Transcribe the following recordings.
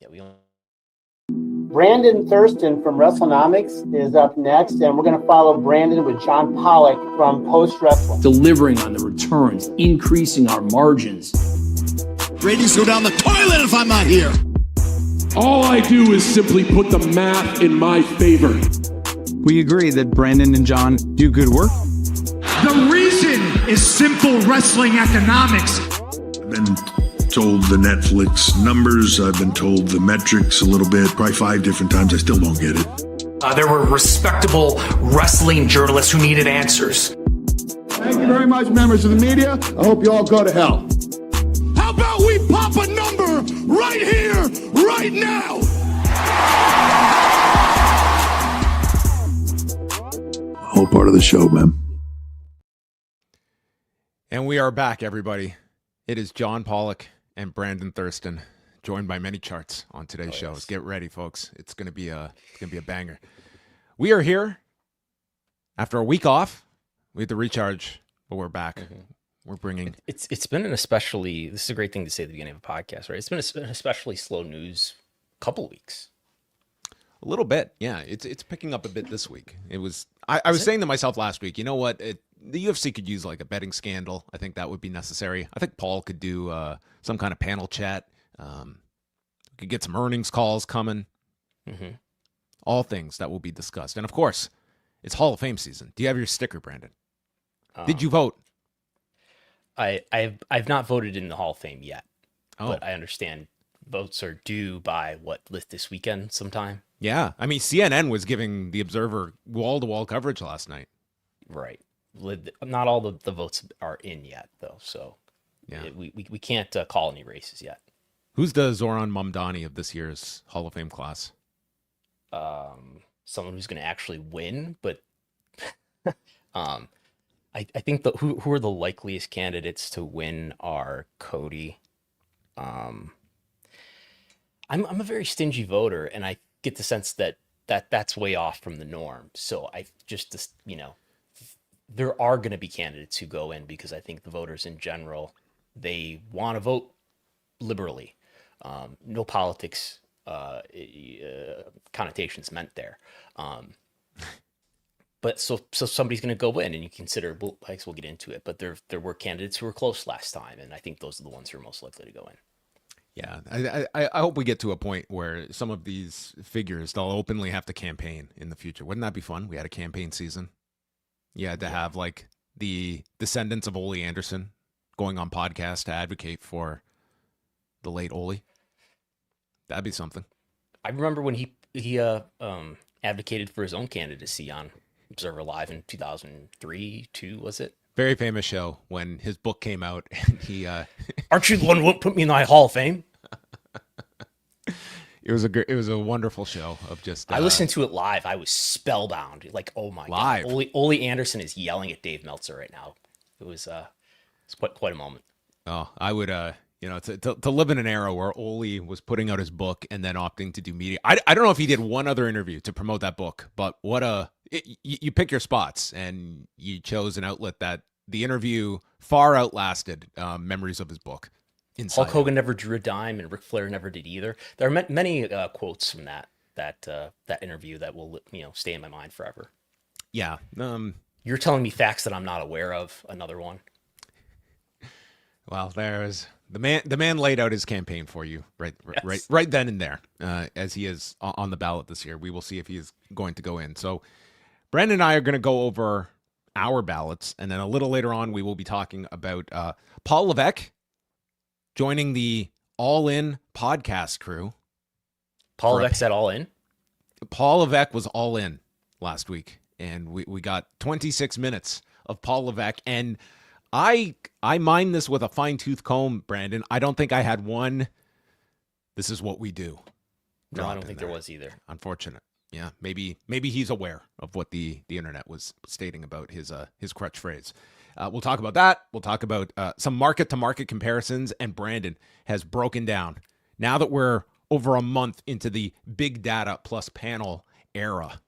Yeah, we don't. Brandon Thurston from WrestleNomics is up next, and we're going to follow Brandon with John Pollock from Post Wrestling. Delivering on the returns, increasing our margins. Ratings go down the toilet if I'm not here. All I do is simply put the math in my favor. We agree that Brandon and John do good work. The reason is simple wrestling economics. I've been told the Netflix numbers. I've been told the metrics a little bit, probably 5 different times. I still don't get it. There were respectable wrestling journalists who needed answers. Thank you very much, members of the media. I hope you all go to hell. How about we pop a number right here, right now? Whole part of the show, man. And we are back, everybody. It is John Pollock and Brandon Thurston, joined by many charts on today's show. Yes. Get ready, folks. It's gonna be a banger. We are here after a week off. We had to recharge, but we're back. Mm-hmm. We're bringing. It's been an especially. This is a great thing to say at the beginning of a podcast, right? It's been an especially slow news couple of weeks. A little bit, yeah. It's picking up a bit this week. It was. I was saying to myself last week, you know what? The UFC could use like a betting scandal. I think that would be necessary. I think Paul could do some kind of panel chat. Could get some earnings calls coming. Mm-hmm. All things that will be discussed. And of course, it's Hall of Fame season. Do you have your sticker, Brandon? Did you vote? I've not voted in the Hall of Fame yet, but I Oh, understand votes are due by this weekend sometime. yeah. I mean, CNN was giving the Observer wall-to-wall coverage last night. Right. Not all the votes are in yet, though, so Yeah. we can't call any races yet. Who's the Zoran Mamdani of this year's Hall of Fame class? Someone who's going to actually win, but I think who are the likeliest candidates to win are Cody. I'm a very stingy voter, and I get the sense that's way off from the norm. So I just there are going to be candidates who go in because I think the voters in general, they want to vote liberally. No politics connotations meant there. But so somebody's going to go in, and you consider, well, I guess we'll get into it, but there were candidates who were close last time, and I think those are the ones who are most likely to go in. Yeah, I hope we get to a point where some of these figures, they'll openly have to campaign in the future. Wouldn't that be fun? We had a campaign season. You had to have like the descendants of Ole Anderson going on podcasts to advocate for the late Ole. That'd be something. I remember when he advocated for his own candidacy on Observer Live in 2003, 2 was it? Very famous show when his book came out and he Aren't you the one who won't put me in the Hall of Fame? it was a wonderful show of just I listened to it live. I was spellbound. Like, oh my live. God. Ole Anderson is yelling at Dave Meltzer right now. It was quite a moment. Oh, I would to live in an era where Ole was putting out his book and then opting to do media. I don't know if he did one other interview to promote that book, but you pick your spots, and you chose an outlet that the interview far outlasted memories of his book. Hulk Hogan never drew a dime, and Ric Flair never did either. There are many quotes from that interview that will stay in my mind forever. Yeah. You're telling me facts that I'm not aware of. Another one. Well, there's the man laid out his campaign for you right then and there, as he is on the ballot this year. We will see if he is going to go in. So Brandon and I are going to go over our ballots, and then a little later on we will be talking about Paul Levesque joining the All In podcast crew. Paul Levesque at All In? Paul Levesque was all in last week, and we got 26 minutes of Paul Levesque, and I mined this with a fine-tooth comb, Brandon. I don't think I had one. This is what we do. No, I don't think there was either. Unfortunate. Yeah, maybe he's aware of what the internet was stating about his crutch phrase. We'll talk about that. We'll talk about some market-to-market comparisons, and Brandon has broken down. Now that we're over a month into the big data plus panel era,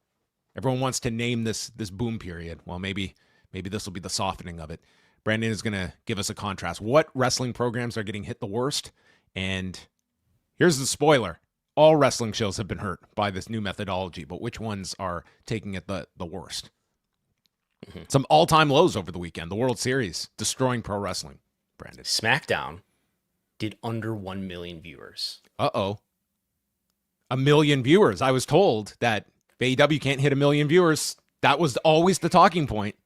everyone wants to name this boom period. Well, maybe this will be the softening of it. Brandon is going to give us a contrast. What wrestling programs are getting hit the worst? And here's the spoiler. all wrestling shows have been hurt by this new methodology, but which ones are taking it the worst? Some all-time lows over the weekend. The World Series destroying pro wrestling. Brandon. SmackDown did under 1 million viewers. Uh-oh. 1 million viewers. I was told that AEW can't hit 1 million viewers. That was always the talking point.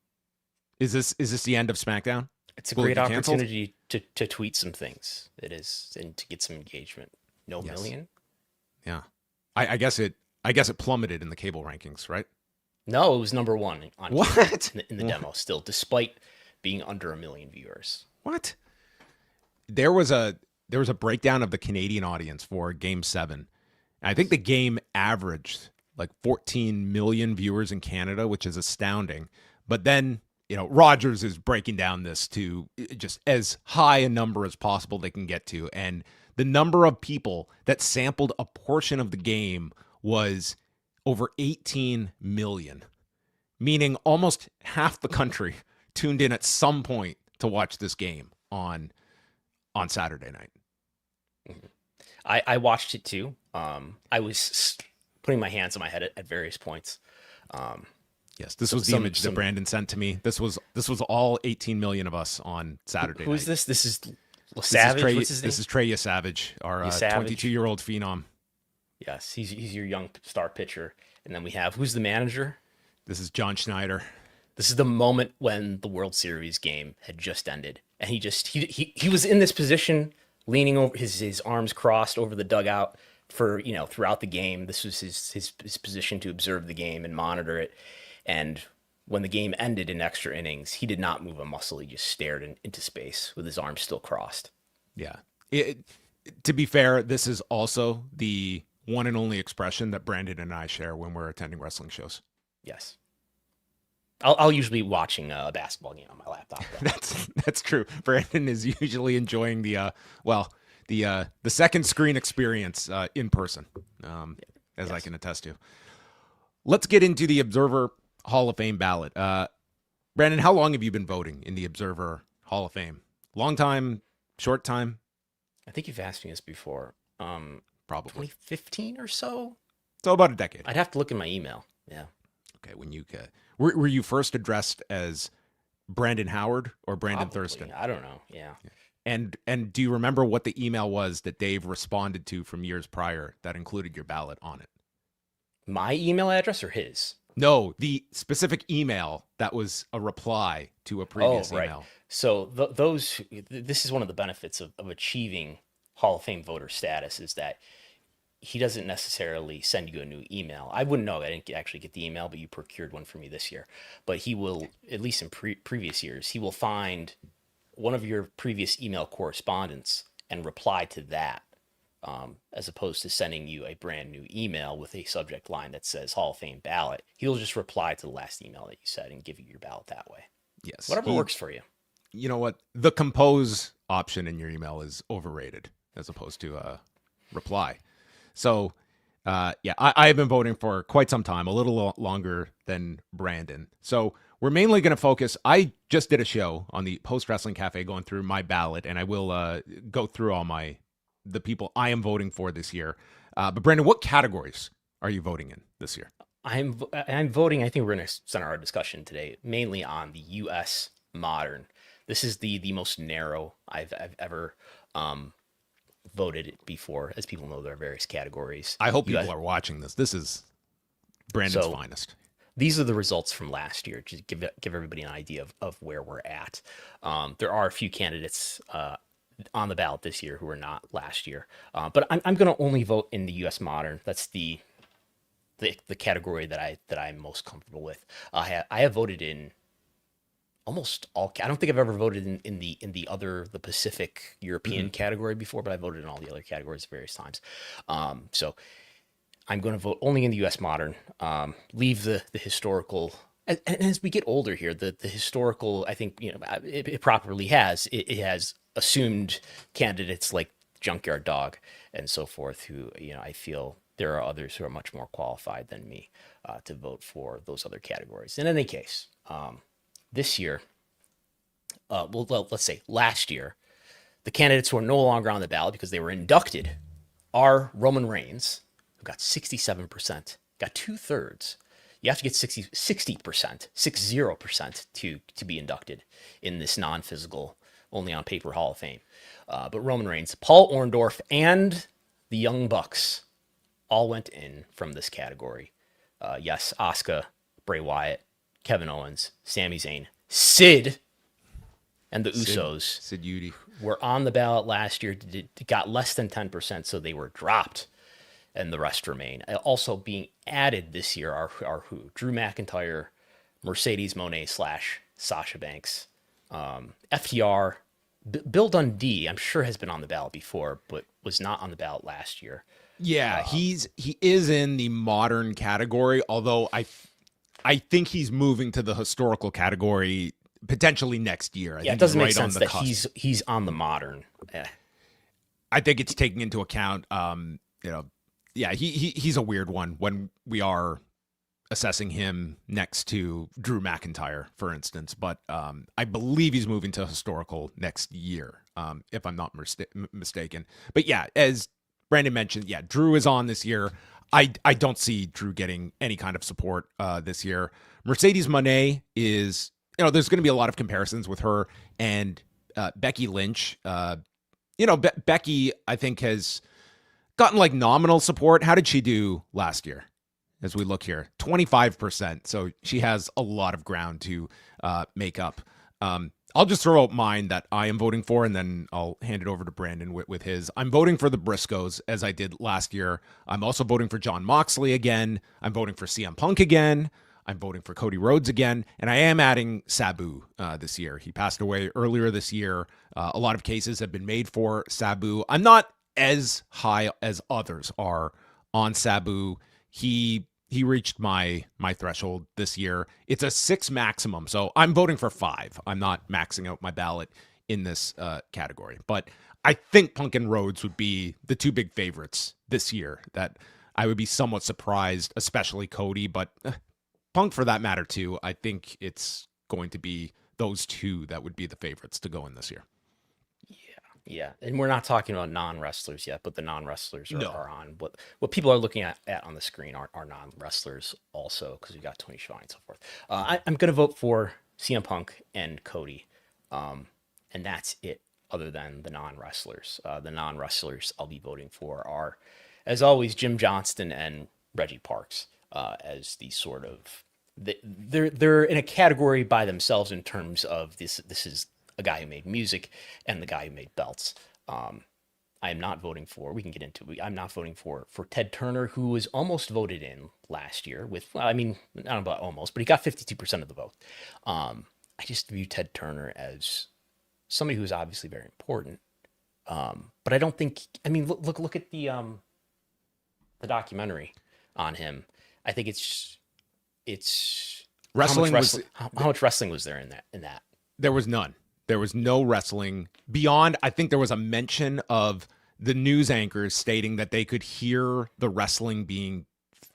Is this the end of SmackDown? It's a great opportunity to tweet some things. It is, and to get some engagement. No million? Yeah. I guess it plummeted in the cable rankings, right? No, it was number one on what? in the demo still, despite being under 1 million viewers. What? There was a breakdown of the Canadian audience for Game 7. I think the game averaged like 14 million viewers in Canada, which is astounding. But then, Rogers is breaking down this to just as high a number as possible they can get to. And the number of people that sampled a portion of the game was over 18 million, meaning almost half the country tuned in at some point to watch this game on Saturday night. Mm-hmm. I watched it too. I was putting my hands on my head at various points. Yes, this was the image that Brandon sent to me. This was all 18 million of us on Saturday night. Who is this? This is Savage. What's his name? This is Treya Savage, our 22-year-old phenom. Yes, he's your young star pitcher. And then we have, who's the manager? This is John Schneider. This is the moment when the World Series game had just ended, and he was in this position, leaning over, his arms crossed over the dugout for throughout the game. This was his position to observe the game and monitor it. And when the game ended in extra innings, he did not move a muscle. He just stared into space with his arms still crossed. Yeah. To be fair, this is also the one and only expression that Brandon and I share when we're attending wrestling shows. Yes. I'll usually be watching a basketball game on my laptop. That's true. Brandon is usually enjoying the second screen experience in person, as I can attest to. Let's get into the Observer Hall of Fame ballot. Brandon, how long have you been voting in the Observer Hall of Fame? Long time, short time? I think you've asked me this before. Probably 2015 or so. So about a decade. I'd have to look in my email. Yeah. Okay. When you were you first addressed as Brandon Howard or Brandon Thurston? I don't know. Yeah. And do you remember what the email was that Dave responded to from years prior that included your ballot on it? My email address or his? No, the specific email that was a reply to a previous email. So this is one of the benefits of achieving Hall of Fame voter status, is that he doesn't necessarily send you a new email. I wouldn't know. I didn't actually get the email, but you procured one for me this year. But he will, at least in previous years, he will find one of your previous email correspondence and reply to that, as opposed to sending you a brand new email with a subject line that says Hall of Fame ballot. He'll just reply to the last email that you said and give you your ballot that way. Yes. Whatever works for you. You know what? The compose option in your email is overrated as opposed to reply. So, I have been voting for quite some time, a little longer than Brandon. So we're mainly going to focus. I just did a show on the Post Wrestling Cafe going through my ballot, and I will go through all the people I am voting for this year. But Brandon, what categories are you voting in this year? I'm voting. I think we're going to center our discussion today mainly on the U.S. Modern. This is the most narrow I've ever voted before. As people know, there are various categories. I hope people are watching this. This is Brandon's finest. These are the results from last year to give everybody an idea of where we're at. There are a few candidates on the ballot this year who were not last year, but I'm going to only vote in the U.S. Modern. That's the category that I'm most comfortable with. I have voted in almost all. I don't think I've ever voted in the Pacific European category before, but I voted in all the other categories at various times. So I'm going to vote only in the U.S. Modern. Leave the historical. And as we get older here, the historical, I think it properly has it has assumed candidates like Junkyard Dog and so forth, who I feel there are others who are much more qualified than me to vote for those other categories. In any case, this year, let's say last year, the candidates who are no longer on the ballot because they were inducted are Roman Reigns, who got 67%, got 2/3. You have to get 60%, 60% to be inducted in this non-physical, only on paper Hall of Fame. But Roman Reigns, Paul Orndorff, and the Young Bucks all went in from this category. Yes, Asuka, Bray Wyatt, Kevin Owens, Sami Zayn, Sid, and the Usos. Sid Udy were on the ballot last year, got less than 10%, so they were dropped, and the rest remain. Also being added this year are who? Drew McIntyre, Mercedes Moné / Sasha Banks, FTR, Bill Dundee, I'm sure has been on the ballot before, but was not on the ballot last year. Yeah, he is in the modern category, although I think he's moving to the historical category potentially next year. I think it doesn't make right sense that cusp. he's on the modern. I think it's taking into account, he's a weird one when we are assessing him next to Drew McIntyre, for instance. But I believe he's moving to historical next year, if I'm not mistaken. But yeah, as Brandon mentioned, yeah, Drew is on this year. I don't see Drew getting any kind of support this year. Mercedes Moné is, there's going to be a lot of comparisons with her and Becky Lynch. Becky, I think, has gotten like nominal support. How did she do last year? As we look here, 25%. So she has a lot of ground to make up. I'll just throw out mine that I am voting for, and then I'll hand it over to Brandon with his. I'm voting for the Briscoes, as I did last year. I'm also voting for Jon Moxley again. I'm voting for CM Punk again. I'm voting for Cody Rhodes again. And I am adding Sabu this year. He passed away earlier this year. A lot of cases have been made for Sabu. I'm not as high as others are on Sabu. He reached my threshold this year. It's a 6 maximum, so I'm voting for 5. I'm not maxing out my ballot in this category. But I think Punk and Rhodes would be the 2 big favorites this year that I would be somewhat surprised, especially Cody, but Punk for that matter too. I think it's going to be those 2 that would be the favorites to go in this year. Yeah, and we're not talking about non-wrestlers yet, but the non-wrestlers are on. What people are looking at on the screen are non-wrestlers also, because we got Tony Schiavone and so forth. I'm going to vote for CM Punk and Cody, and that's it, other than the non-wrestlers. The non-wrestlers I'll be voting for are, as always, Jim Johnston and Reggie Parks, as the sort of... They're in a category by themselves in terms of this is a guy who made music and the guy who made belts. I am not voting for, we can get into it, I'm not voting for Ted Turner, who was almost voted in last year with, I don't know about almost, but he got 52% of the vote. I just view Ted Turner as somebody who's obviously very important. But I don't think, look at the documentary on him. I think it's wrestling. How much wrestling was there in that? There was none. There was no wrestling beyond. I think there was a mention of the news anchors stating that they could hear the wrestling being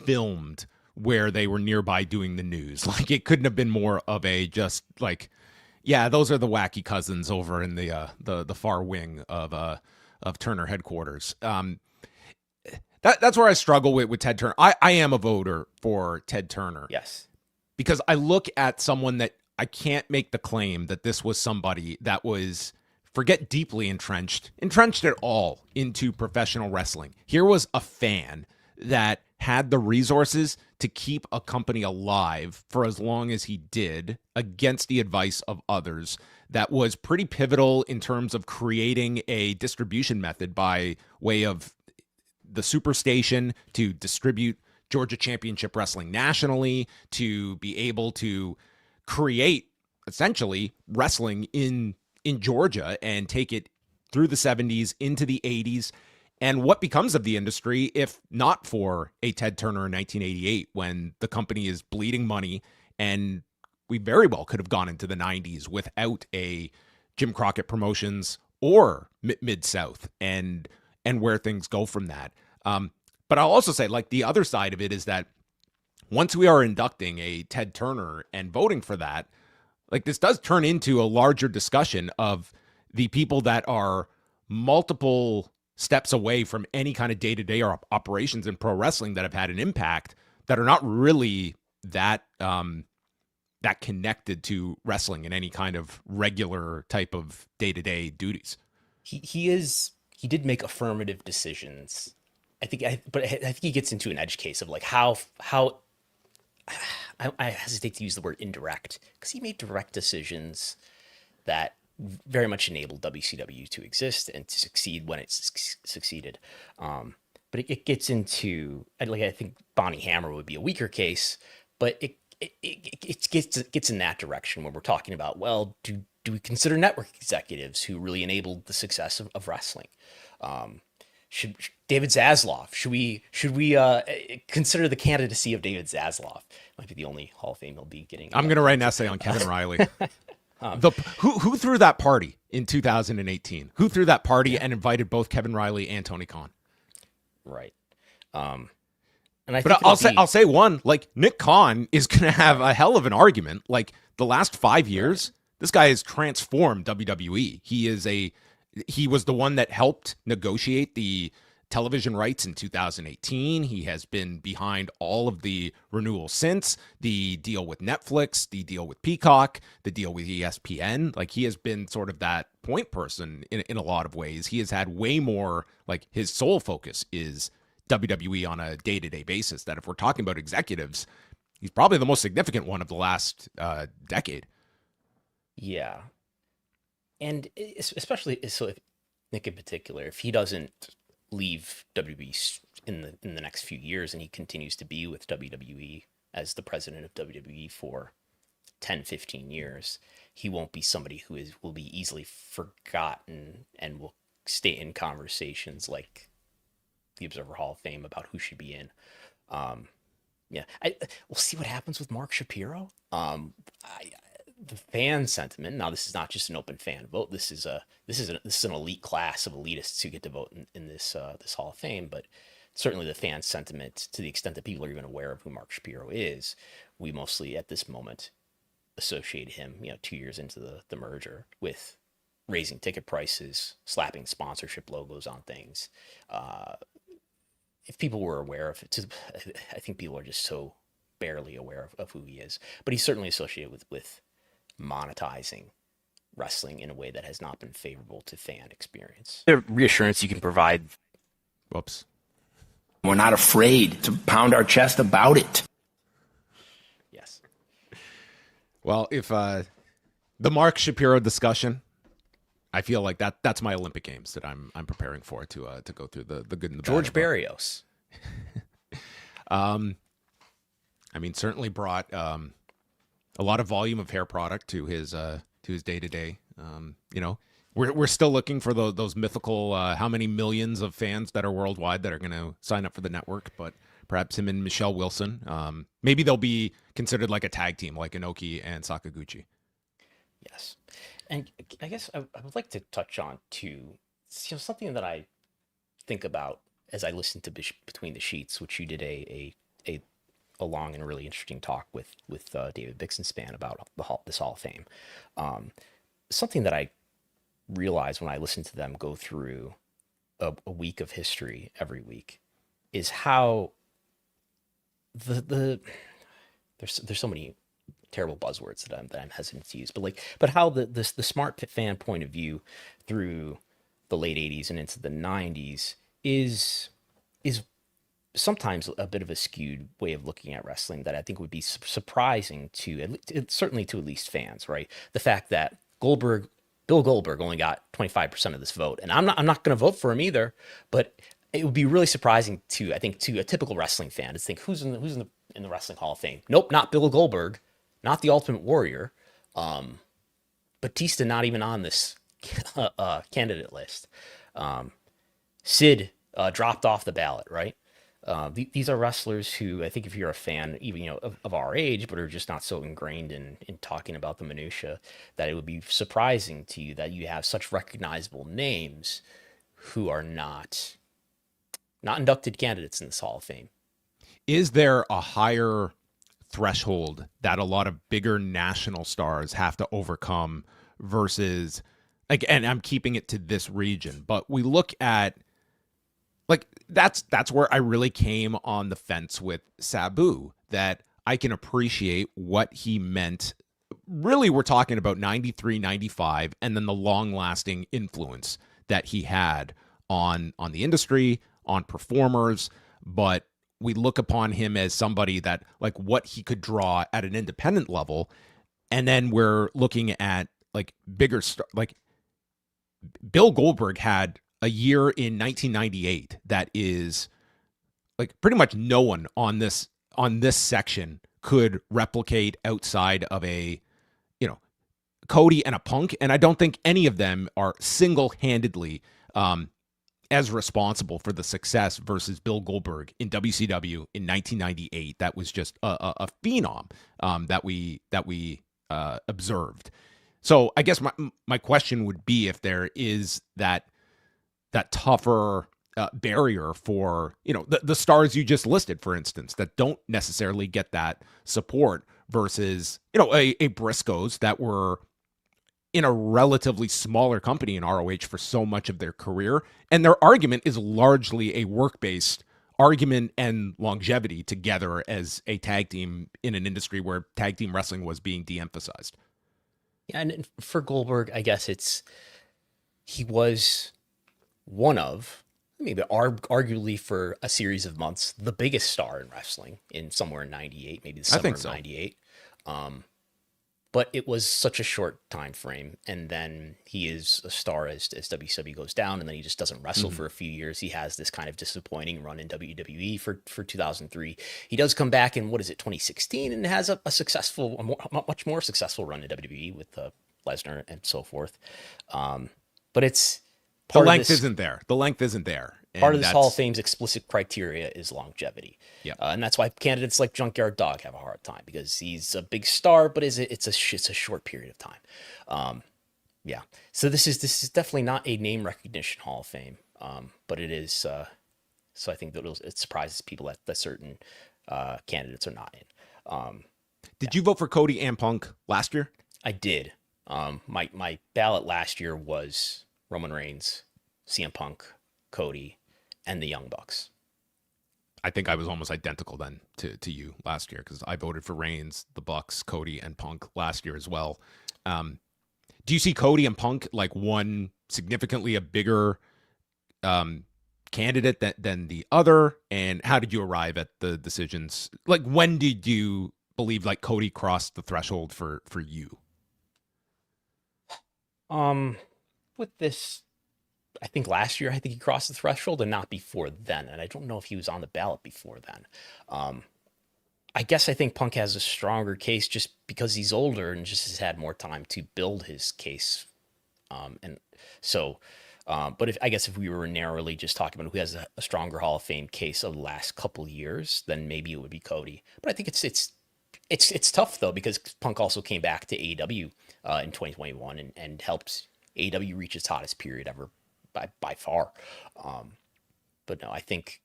filmed where they were nearby doing the news. Like, it couldn't have been more of a just like, yeah, those are the wacky cousins over in the far wing of Turner headquarters. That's where I struggle with Ted Turner. I am a voter for Ted Turner. Yes. Because I look at someone that I can't make the claim that this was somebody that was, forget deeply entrenched at all into professional wrestling. Here was a fan that had the resources to keep a company alive for as long as he did against the advice of others. That was pretty pivotal in terms of creating a distribution method by way of the Superstation to distribute Georgia Championship Wrestling nationally, to be able to create essentially wrestling in Georgia and take it through the 70s into the 80s. And what becomes of the industry if not for a Ted Turner in 1988, when the company is bleeding money, and we very well could have gone into the 90s without a Jim Crockett Promotions or Mid-South, and where things go from that. But I'll also say, like, the other side of it is that once we are inducting a Ted Turner and voting for that, like, this does turn into a larger discussion of the people that are multiple steps away from any kind of day-to-day or operations in pro wrestling that have had an impact that are not really that that connected to wrestling in any kind of regular type of day-to-day duties. He did make affirmative decisions. I think he gets into an edge case of like how I hesitate to use the word indirect, because he made direct decisions that very much enabled WCW to exist and to succeed when it succeeded. But it gets into, like, I think Bonnie Hammer would be a weaker case, but it gets in that direction when we're talking about, well, do we consider network executives who really enabled the success of wrestling? Should David Zaslav, should we consider the candidacy of David Zaslav? Might be the only Hall of Fame he'll be getting. I'm going to write an essay on Kevin Riley. Who threw that party in 2018? Who threw that party and invited both Kevin Riley and Tony Khan? Right. I'll say one, like, Nick Khan is going to have a hell of an argument. Like, the last 5 years, this guy has transformed WWE. He was the one that helped negotiate the television rights in 2018. He has been behind all of the renewals since, the deal with Netflix, the deal with Peacock, the deal with ESPN. Like, he has been sort of that point person in a lot of ways. He has had way more, like, his sole focus is WWE on a day-to-day basis, that if we're talking about executives, he's probably the most significant one of the last decade. Yeah. And especially, so if Nick in particular, if he doesn't leave WWE in the next few years and he continues to be with WWE as the president of WWE for 10, 15 years, he won't be somebody who will be easily forgotten and will stay in conversations like the Observer Hall of Fame about who should be in. We'll see what happens with Mark Shapiro. The fan sentiment. Now, this is not just an open fan vote. This is an elite class of elitists who get to vote in this Hall of Fame. But certainly, the fan sentiment, to the extent that people are even aware of who Mark Shapiro is, we mostly at this moment associate him, 2 years into the merger, with raising ticket prices, slapping sponsorship logos on things. If people were aware of it, I think people are just so barely aware of who he is. But he's certainly associated with monetizing wrestling in a way that has not been favorable to fan experience. The reassurance you can provide. Whoops. We're not afraid to pound our chest about it. Yes. Well, if the Mark Shapiro discussion, I feel like that's my Olympic Games that I'm preparing for, to go through the good and the bad. George Barrios. Certainly brought a lot of volume of hair product to his day-to-day. We're still looking for those mythical how many millions of fans that are worldwide that are going to sign up for the network, but perhaps him and Michelle Wilson, maybe they'll be considered like a tag team, like Inoki and Sakaguchi. Yes. And I guess I would like to touch on, too, something that I think about as I listen to Between the Sheets, which you did a long and really interesting talk with David Bixenspan about this Hall of Fame. Something that I realize when I listen to them go through a week of history every week is how there's so many terrible buzzwords that I'm hesitant to use, but how the smart fan point of view through the late 80s and into the 90s is sometimes a bit of a skewed way of looking at wrestling that I think would be surprising certainly to at least fans, right? The fact that Bill Goldberg only got 25% of this vote, and I'm not going to vote for him either, but it would be really surprising to a typical wrestling fan to think who's in the Wrestling Hall of Fame. Nope, not Bill Goldberg. Not the Ultimate Warrior. Batista not even on this candidate list. Sid dropped off the ballot, right? These are wrestlers who I think if you're a fan, even of our age, but are just not so ingrained in talking about the minutia, that it would be surprising to you that you have such recognizable names who are not inducted candidates in this Hall of Fame. Is there a higher threshold that a lot of bigger national stars have to overcome versus, like, and I'm keeping it to this region, but we look at like that's where I really came on the fence with Sabu, that I can appreciate what he meant. Really, we're talking about 93, 95, and then the long-lasting influence that he had on the industry, on performers, but we look upon him as somebody that, like, what he could draw at an independent level, and then we're looking at like bigger like Bill Goldberg had a year in 1998 that is like pretty much no one on this section could replicate outside of a, you know, Cody and a Punk, and I don't think any of them are single-handedly as responsible for the success versus Bill Goldberg in WCW in 1998. That was just a phenom that we observed. So I guess my question would be if there is that tougher barrier for, you know, the stars you just listed, for instance, that don't necessarily get that support versus, you know, a Briscoes that were in a relatively smaller company in ROH for so much of their career. And their argument is largely a work-based argument and longevity together as a tag team in an industry where tag team wrestling was being de-emphasized. Yeah, and for Goldberg, I guess he was one of, maybe arguably for a series of months, the biggest star in wrestling in somewhere in 98, maybe the summer of 98. But it was such a short time frame, and then he is a star as WCW goes down, and then he just doesn't wrestle for a few years. He has this kind of disappointing run in WWE for 2003. He does come back in, 2016, and has a much more successful run in WWE with Lesnar and so forth. But it's the length isn't there. The length isn't there. Part of this Hall of Fame's explicit criteria is longevity. Yeah. And that's why candidates like Junkyard Dog have a hard time, because he's a big star, but it's a short period of time. Yeah. So this is definitely not a name recognition Hall of Fame, but it is. So I think that it surprises people that certain candidates are not in. Did you vote for Cody and Punk last year? I did. My ballot last year was Roman Reigns, CM Punk, Cody, and the Young Bucks. I think I was almost identical then to you last year, because I voted for Reigns, the Bucks, Cody, and Punk last year as well. Do you see Cody and Punk like one significantly a bigger candidate than the other? And how did you arrive at the decisions? Like, when did you believe like Cody crossed the threshold for you? With this, I think last year, he crossed the threshold, and not before then. And I don't know if he was on the ballot before then. I guess I think Punk has a stronger case just because he's older and just has had more time to build his case. And so, but if we were narrowly just talking about who has a stronger Hall of Fame case of the last couple of years, then maybe it would be Cody. But I think it's tough though, because Punk also came back to AEW in 2021 and helped AEW reach its hottest period ever by far. But no, I think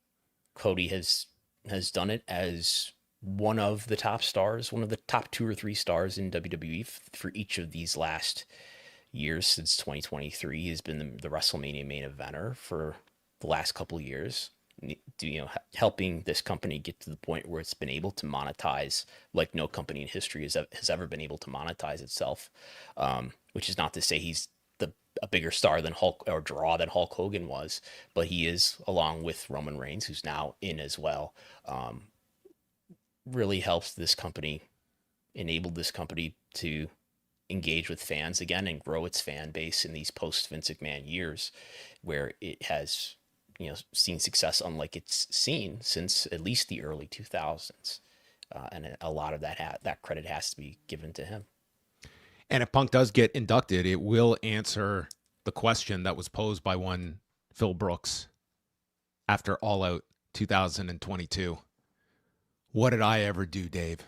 Cody has done it as one of the top stars, one of the top 2 or 3 stars in WWE for each of these last years since 2023. He's been the WrestleMania main eventer for the last couple of years, helping this company get to the point where it's been able to monetize like no company in history has ever been able to monetize itself. Which is not to say he's a bigger star than Hulk or draw than Hulk Hogan was, but he is, along with Roman Reigns, who's now in as well. Really helps this company, enabled this company to engage with fans again and grow its fan base in these post Vince McMahon years, where it has, seen success unlike it's seen since at least the early 2000s. And a lot of that credit has to be given to him. And if Punk does get inducted, it will answer the question that was posed by one Phil Brooks after All Out 2022. What did I ever do, Dave?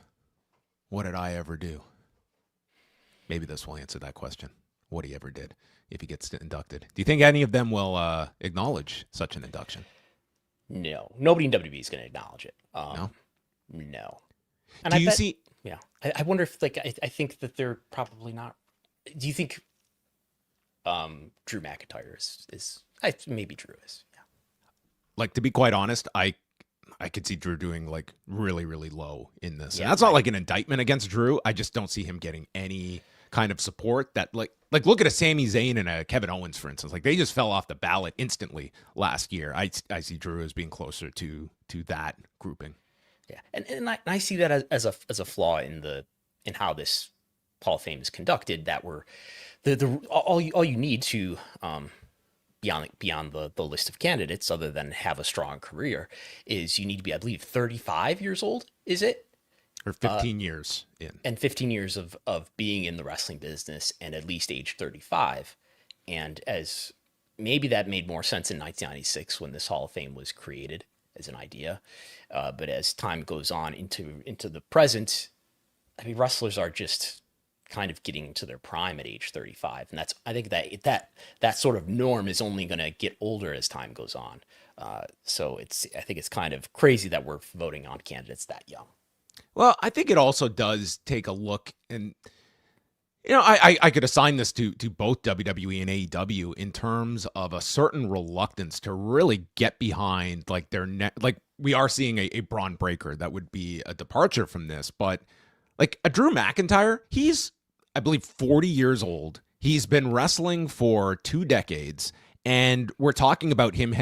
What did I ever do? Maybe this will answer that question. What he ever did if he gets inducted. Do you think any of them will acknowledge such an induction? No. Nobody in WWE is going to acknowledge it. No. And do you see... Yeah. I wonder if, I think that they're probably not. Do you think Drew McIntyre is maybe Drew is? Yeah. like, to be quite honest, I could see Drew doing like really, really low in this. Yeah, and that's not like an indictment against Drew. I just don't see him getting any kind of support that like look at a Sami Zayn and a Kevin Owens, for instance. Like, they just fell off the ballot instantly last year. I see Drew as being closer to that grouping. Yeah, and I see that as a flaw in how this Hall of Fame is conducted. That we're all you need to beyond the list of candidates, other than have a strong career, is you need to be, I believe, 35 years old. Is it? Or 15 years in. And 15 years of being in the wrestling business, and at least age 35. And as maybe that made more sense in 1996 when this Hall of Fame was created as an idea. But as time goes on into the present, I mean, wrestlers are just kind of getting into their prime at age 35. And I think that sort of norm is only going to get older as time goes on. So I think it's kind of crazy that we're voting on candidates that young. Well, I think it also does take a look, and I could assign this to both WWE and AEW in terms of a certain reluctance to really get behind like like we are seeing a Braun Breaker that would be a departure from this, but like a Drew McIntyre, he's, I believe, 40 years old. He's been wrestling for 2 decades, and we're talking about him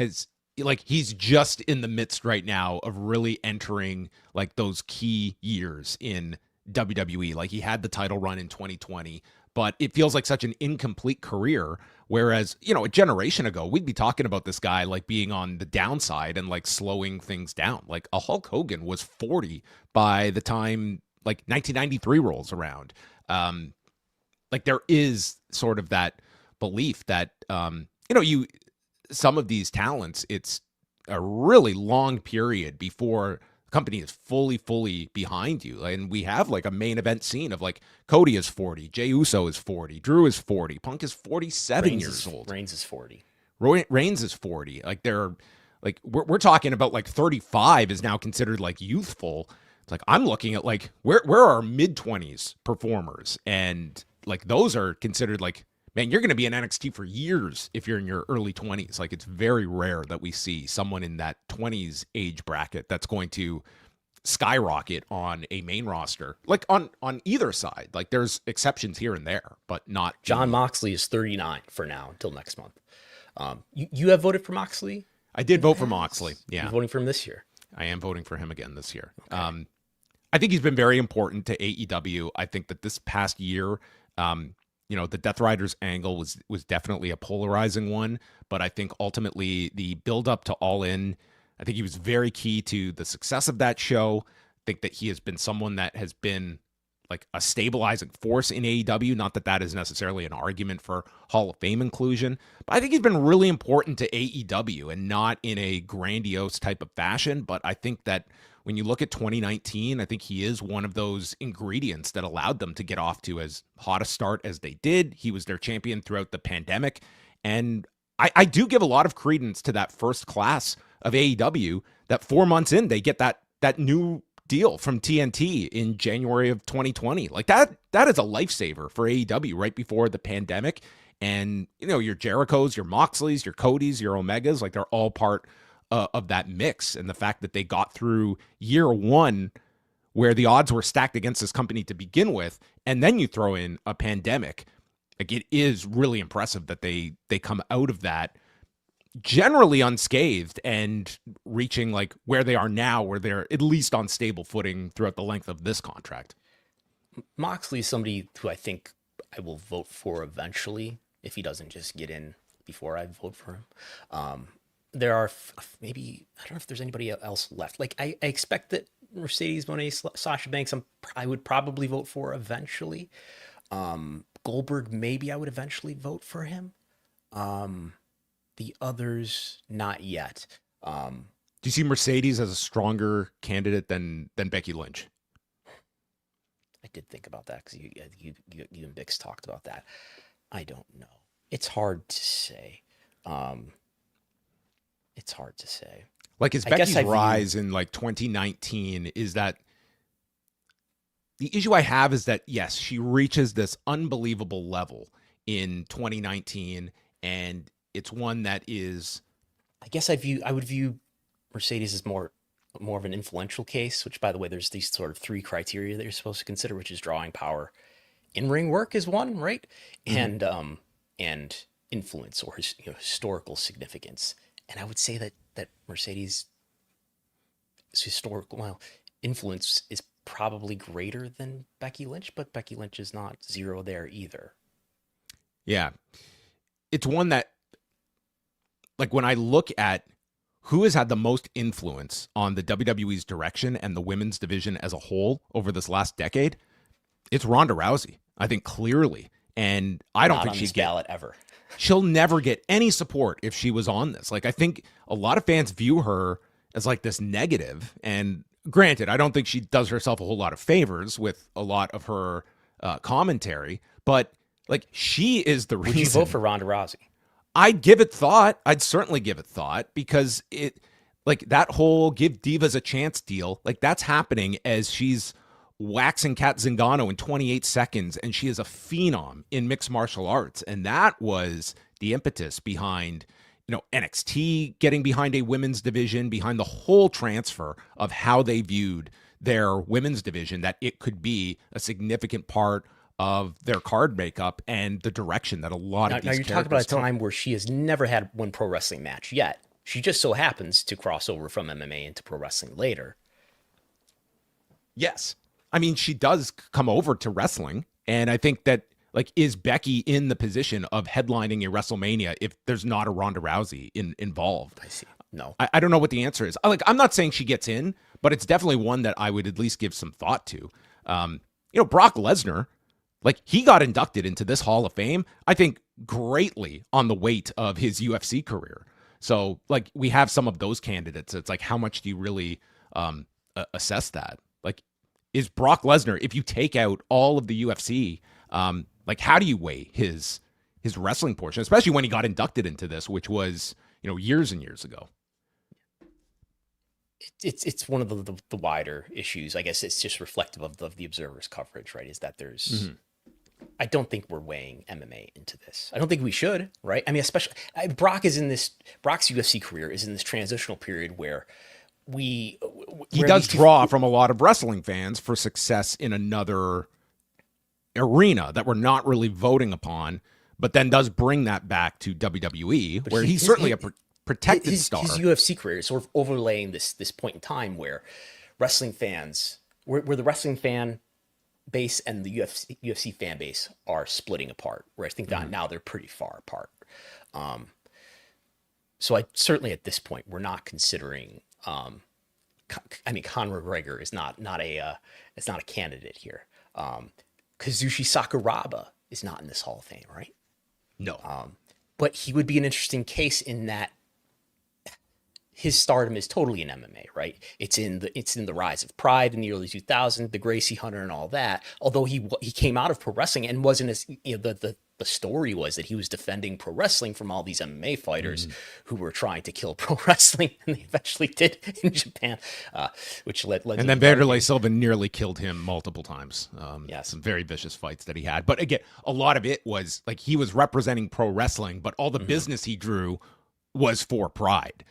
he's just in the midst right now of really entering like those key years in WWE. Like, he had the title run in 2020, but it feels like such an incomplete career. Whereas, a generation ago, we'd be talking about this guy like being on the downside and like slowing things down. Like, a Hulk Hogan was 40 by the time like 1993 rolls around. Like, there is sort of that belief that, some of these talents, it's a really long period before the company is fully behind you. And we have like a main event scene of like Cody is 40, Jey Uso is 40, Drew is 40, Punk is 47 years old. Reigns is 40. Reigns is 40. Like, they're like, we're talking about like 35 is now considered like youthful. It's like, I'm looking at like where are mid-20s performers, and like those are considered like, man, you're going to be in NXT for years if you're in your early 20s. Like, it's very rare that we see someone in that 20s age bracket that's going to skyrocket on a main roster, like on either side. Like, there's exceptions here and there, but not. Jon Moxley is 39 for now until next month. You have voted for Moxley? I did vote for Moxley. Yeah. You're voting for him this year? I am voting for him again this year. Okay. I think he's been very important to AEW. I think that this past year, the Death Riders angle was definitely a polarizing one, but I think ultimately the build up to All In, I think he was very key to the success of that show. I think that he has been someone that has been like a stabilizing force in AEW. Not that is necessarily an argument for Hall of Fame inclusion, but I think he's been really important to AEW, and not in a grandiose type of fashion. But I think that when you look at 2019, I think he is one of those ingredients that allowed them to get off to as hot a start as they did. He was their champion throughout the pandemic. And I do give a lot of credence to that first class of AEW, that 4 months in, they get that new deal from TNT in January of 2020. Like, that is a lifesaver for AEW right before the pandemic. And, your Jerichos, your Moxleys, your Codys, your Omegas, like, they're all part of that mix. And the fact that they got through year one where the odds were stacked against this company to begin with, and then you throw in a pandemic, like, it is really impressive that they come out of that generally unscathed and reaching like where they are now, where they're at least on stable footing throughout the length of this contract. Moxley is somebody who I think I will vote for eventually, if he doesn't just get in before I vote for him. There are maybe, I don't know if there's anybody else left. Like, I expect that Mercedes Moné, Sasha Banks, I would probably vote for eventually. Goldberg, maybe I would eventually vote for him. The others, not yet. Do you see Mercedes as a stronger candidate than Becky Lynch? I did think about that because you and Bix talked about that. I don't know. It's hard to say. It's hard to say. Like, is Becky's rise in like 2019 is that the issue I have is that, yes, she reaches this unbelievable level in 2019, and it's one that is, I guess I would view Mercedes is more of an influential case, which, by the way, there's these sort of 3 criteria that you're supposed to consider, which is drawing power. In-ring work is one, right? And influence or historical significance. And I would say that Mercedes' historical influence is probably greater than Becky Lynch, but Becky Lynch is not 0 there either. Yeah. It's one that, like, when I look at who has had the most influence on the WWE's direction and the women's division as a whole over this last decade, it's Ronda Rousey. I think clearly. And I don't think she'd get ballot ever. She'll never get any support if she was on this. Like, I think a lot of fans view her as like this negative. And granted, I don't think she does herself a whole lot of favors with a lot of her commentary, but like, she is the reason. Would you vote for Ronda Rousey? I'd give it thought. I'd certainly give it thought, because it, like, that whole give divas a chance deal, like, that's happening as she's waxing Kat Zingano in 28 seconds, and she is a phenom in mixed martial arts. And that was the impetus behind, NXT getting behind a women's division, behind the whole transfer of how they viewed their women's division, that it could be a significant part of their card makeup and the direction that a lot of these now you're talking about a time where she has never had one pro wrestling match yet. She just so happens to cross over from MMA into pro wrestling later. Yes. I mean, she does come over to wrestling, and I think that, like, is Becky in the position of headlining a WrestleMania if there's not a Ronda Rousey involved? I see. No. I don't know what the answer is. I'm not saying she gets in, but it's definitely one that I would at least give some thought to. Brock Lesnar, like, he got inducted into this Hall of Fame, I think, greatly on the weight of his UFC career. So, like, we have some of those candidates. It's like, how much do you really assess that? Like, is Brock Lesnar, if you take out all of the UFC, like, how do you weigh his wrestling portion, especially when he got inducted into this, which was, years and years ago? It's one of the wider issues. I guess it's just reflective of the Observer's coverage, right? Is that there's, I don't think we're weighing MMA into this. I don't think we should, right? I mean, especially Brock's UFC career is in this transitional period where he does draw from a lot of wrestling fans for success in another arena that we're not really voting upon, but then does bring that back to WWE, where he's certainly a protected star. His UFC career is sort of overlaying this point in time where wrestling fans, where the wrestling fan base and the UFC fan base are splitting apart, where I think that now they're pretty far apart. So I certainly at this point, we're not considering, Conor McGregor is not a candidate here. Kazushi Sakuraba is not in this Hall of Fame, right? No. But he would be an interesting case in that his stardom is totally in MMA, right? It's in the rise of Pride in the early 2000s, the Gracie Hunter and all that. Although he came out of pro wrestling and wasn't as, the story was that he was defending pro wrestling from all these MMA fighters who were trying to kill pro wrestling, and they eventually did in Japan, which led. And then Vanderlei Silva nearly killed him multiple times. Yes. Some very vicious fights that he had. But again, a lot of it was like he was representing pro wrestling, but all the business he drew was for Pride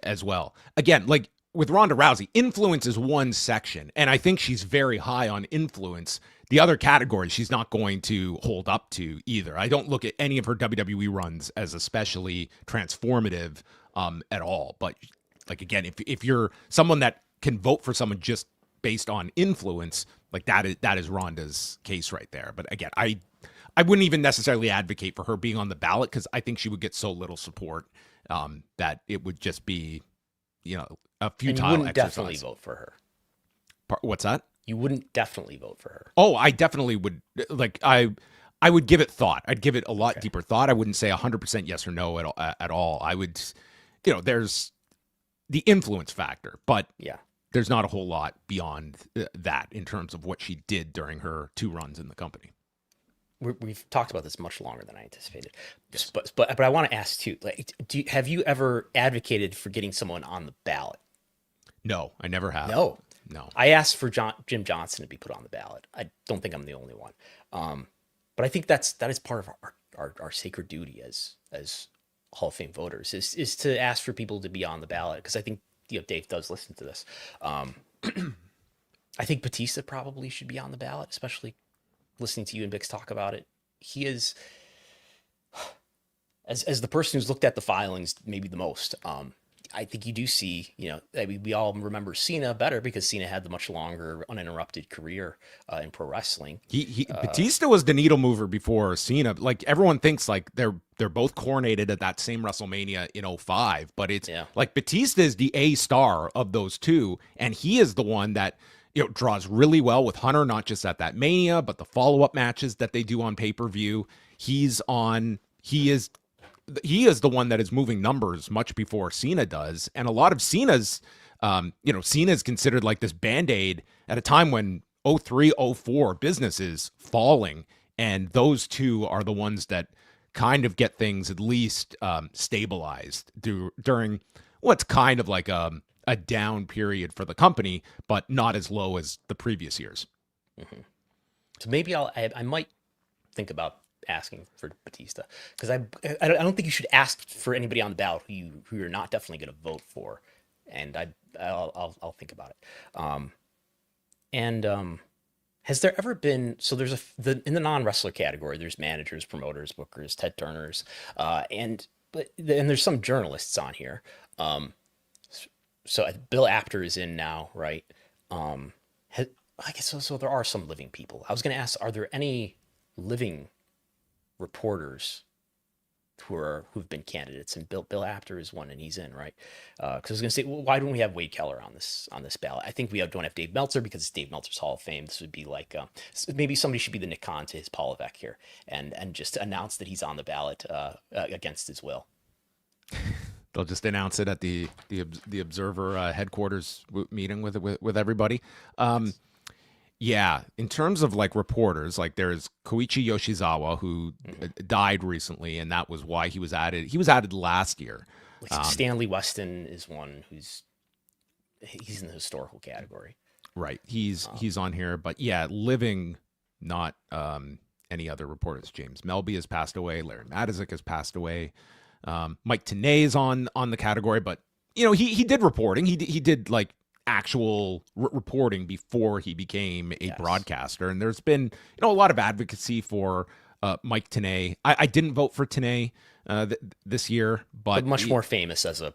as well. Again, like with Ronda Rousey, influence is one section, and I think she's very high on influence. The other categories she's not going to hold up to either. I don't look at any of her WWE runs as especially transformative at all. But like, again, if you're someone that can vote for someone just based on influence, like that is Ronda's case right there. But again, I wouldn't even necessarily advocate for her being on the ballot, because I think she would get so little support that it would just be, a futile exercise. You wouldn't definitely vote for her. What's that? You wouldn't definitely vote for her. Oh, I definitely would. Like, I would give it thought. I'd give it a lot deeper thought. I wouldn't say 100% yes or no at all. I would, there's the influence factor, but there's not a whole lot beyond that in terms of what she did during her 2 runs in the company. We've talked about this much longer than I anticipated. Yes. But I want to ask too, like, have you ever advocated for getting someone on the ballot? No, I never have. No. I asked for Jim Johnson to be put on the ballot. I don't think I'm the only one. But I think that is part of our sacred duty as Hall of Fame voters is to ask for people to be on the ballot, because I think Dave does listen to this. I think Batista probably should be on the ballot, especially listening to you and Bix talk about it. He is, as the person who's looked at the filings maybe the most. I think you do see, I mean, we all remember Cena better because Cena had the much longer uninterrupted career in pro wrestling. Batista was the needle mover before Cena. Like, everyone thinks like they're both coronated at that same WrestleMania in 2005, but it's like Batista is the A star of those two, and he is the one that draws really well with Hunter, not just at that Mania, but the follow-up matches that they do on pay-per-view. He is the one that is moving numbers much before Cena does. And a lot of Cena's, Cena's considered like this Band-Aid at a time when 2003, 2004 business is falling. And those two are the ones that kind of get things at least stabilized during what's kind of like a down period for the company, but not as low as the previous years. Mm-hmm. So maybe I might think about asking for Batista, because I don't think you should ask for anybody on the ballot who you're not definitely going to vote for, and I'll think about it. Has there ever been, so there's in the non-wrestler category, there's managers, promoters, bookers, Ted Turners, and there's some journalists on here. So Bill Apter is in now, right? I guess so there are some living people. I was going to ask, are there any living reporters who've been candidates? And Bill Apter is one, and he's in, right? Because I was going to say, well, why don't we have Wade Keller on this ballot? I think we don't have Dave Meltzer because it's Dave Meltzer's Hall of Fame. This would be like maybe somebody should be the Nick Khan to his Paul Levesque here, and just announce that he's on the ballot against his will. They'll just announce it at the Observer headquarters meeting with everybody. Yeah, in terms of like reporters, like there's Koichi Yoshizawa, who died recently, and that was why he was added. He was added last year. Like Stanley Weston is one he's in the historical category. Right, he's on here, but yeah, living, not any other reporters. James Melby has passed away. Larry Matuszak has passed away. Mike Tenay is on the category, but he did reporting. He did like actual reporting before he became a broadcaster, and there's been a lot of advocacy for Mike Tenay. I didn't vote for Tenay this year, but much more famous as a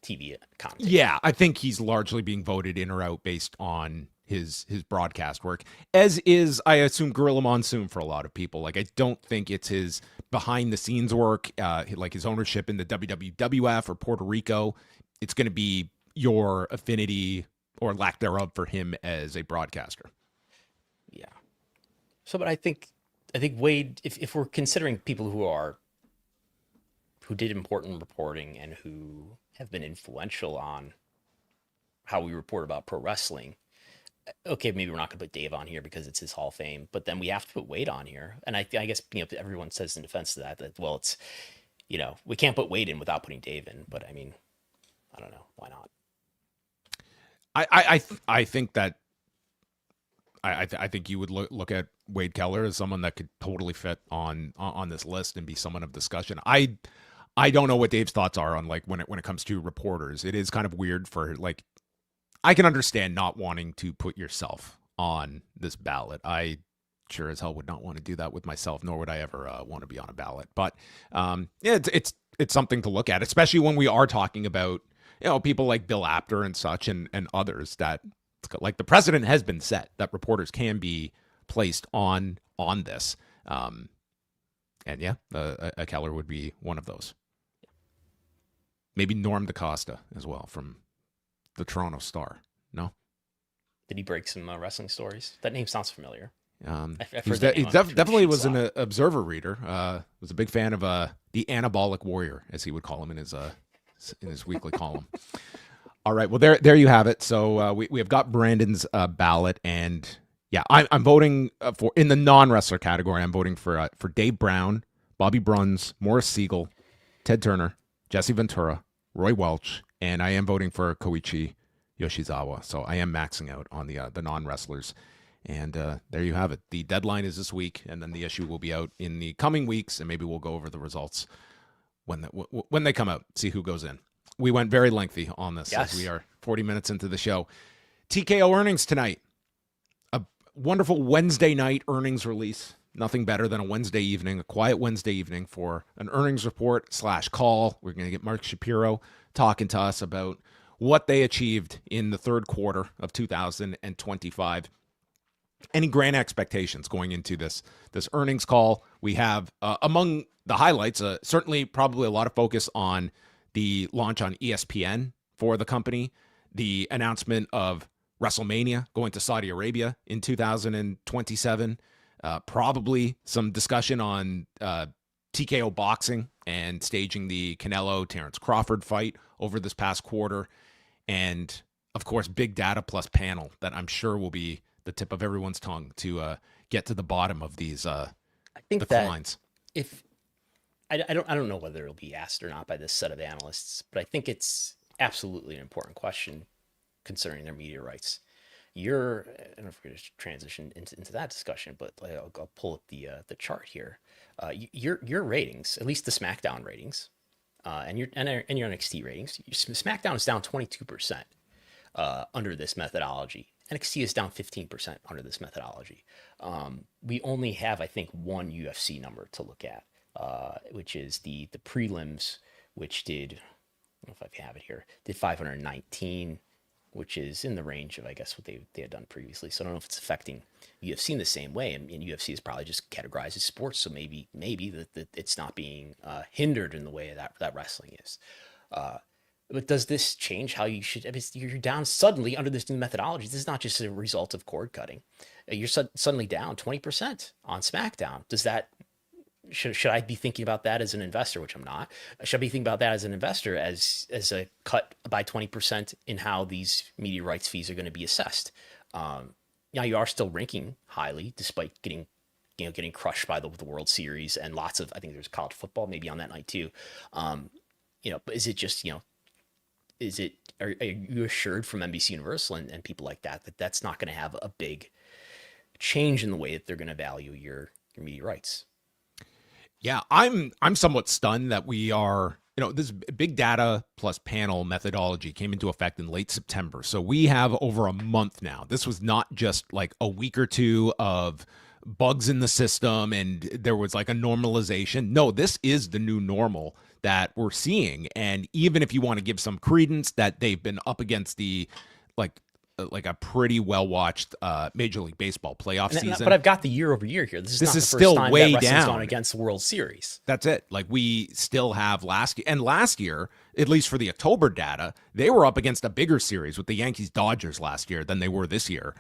TV commentator. Yeah, I think he's largely being voted in or out based on his broadcast work, as is, I assume, Gorilla Monsoon for a lot of people. Like, I don't think it's his behind the scenes work, like his ownership in the WWF or Puerto Rico. It's going to be your affinity or lack thereof for him as a broadcaster. Yeah. So, but I think Wade, if we're considering people who did important reporting and who have been influential on how we report about pro wrestling, okay, maybe we're not going to put Dave on here because it's his Hall of Fame, but then we have to put Wade on here. And I guess, everyone says in defense to that, well, it's, we can't put Wade in without putting Dave in, but I mean, I don't know. Why not? I think that I think you would look at Wade Keller as someone that could totally fit on this list and be someone of discussion. I don't know what Dave's thoughts are on like when it comes to reporters. It is kind of weird for like, I can understand not wanting to put yourself on this ballot. I sure as hell would not want to do that with myself, nor would I ever want to be on a ballot. But yeah, it's something to look at, especially when we are talking about people like Bill Apter and such and others that like the precedent has been set that reporters can be placed on this. And yeah, a Keller would be one of those. Maybe Norm DaCosta as well from the Toronto Star. No? Did he break some wrestling stories? That name sounds familiar. He definitely was an Observer reader. Was a big fan of the Anabolic Warrior, as he would call him in his weekly column. All right, well there you have it. So we have got Brandon's ballot, and yeah, I'm voting for, in the non-wrestler category, I'm voting for Dave Brown, Bobby Bruns, Morris Siegel, Ted Turner, Jesse Ventura, Roy Welch, and I am voting for Koichi Yoshizawa. So I am maxing out on the non-wrestlers. And there you have it. The deadline is this week, and then the issue will be out in the coming weeks, and maybe we'll go over the results when they come out, see who goes in. We went very lengthy on this as we are 40 minutes into the show. TKO earnings tonight. A wonderful Wednesday night earnings release. Nothing better than a Wednesday evening, a quiet Wednesday evening for an earnings report / call. We're going to get Mark Shapiro talking to us about what they achieved in the third quarter of 2025. Any grand expectations going into this earnings call? We have among the highlights, certainly probably a lot of focus on the launch on ESPN for the company, the announcement of WrestleMania going to Saudi Arabia in 2027, probably some discussion on TKO boxing and staging the Canelo-Terrence Crawford fight over this past quarter, and of course, big data plus panel that I'm sure will be the tip of everyone's tongue to get to the bottom of these declines. If I don't know whether it'll be asked or not by this set of analysts, but I think it's absolutely an important question concerning their media rights. I don't know if we're going to transition into that discussion, but I'll pull up the chart here. Your ratings, at least the SmackDown ratings, and your NXT ratings, SmackDown is down 22% under this methodology. NXT is down 15% under this methodology. We only have, I think, one UFC number to look at, which is the prelims, which did, I don't know if I have it here, did 519, which is in the range of, I guess, what they had done previously. So I don't know if it's affecting UFC in the same way. And UFC is probably just categorized as sports, so maybe that it's not being hindered in the way that wrestling is. But does this change how you should? I mean, you're down suddenly under this new methodology. This is not just a result of cord cutting. You're suddenly down 20% on SmackDown. Does that? Should I be thinking about that as an investor, which I'm not? Should I be thinking about that as an investor as a cut by 20% in how these media rights fees are going to be assessed? Now you are still ranking highly despite getting crushed by the World Series and lots of, I think there's college football maybe on that night too. But is it just, are you assured from NBC Universal and people like that that's not going to have a big change in the way that they're going to value your media rights? Yeah, I'm somewhat stunned that we are, this big data plus panel methodology came into effect in late September. So we have over a month now. This was not just like a week or two of bugs in the system and there was like a normalization. No, this is the new normal that we're seeing. And even if you want to give some credence that they've been up against the like a pretty well-watched Major League Baseball playoff season. But I've got the year-over-year here. This is not the first still time way that wrestling's down gone against the World Series. That's it. Like we still have last year, at least for the October data, they were up against a bigger series with the Yankees-Dodgers last year than they were this year.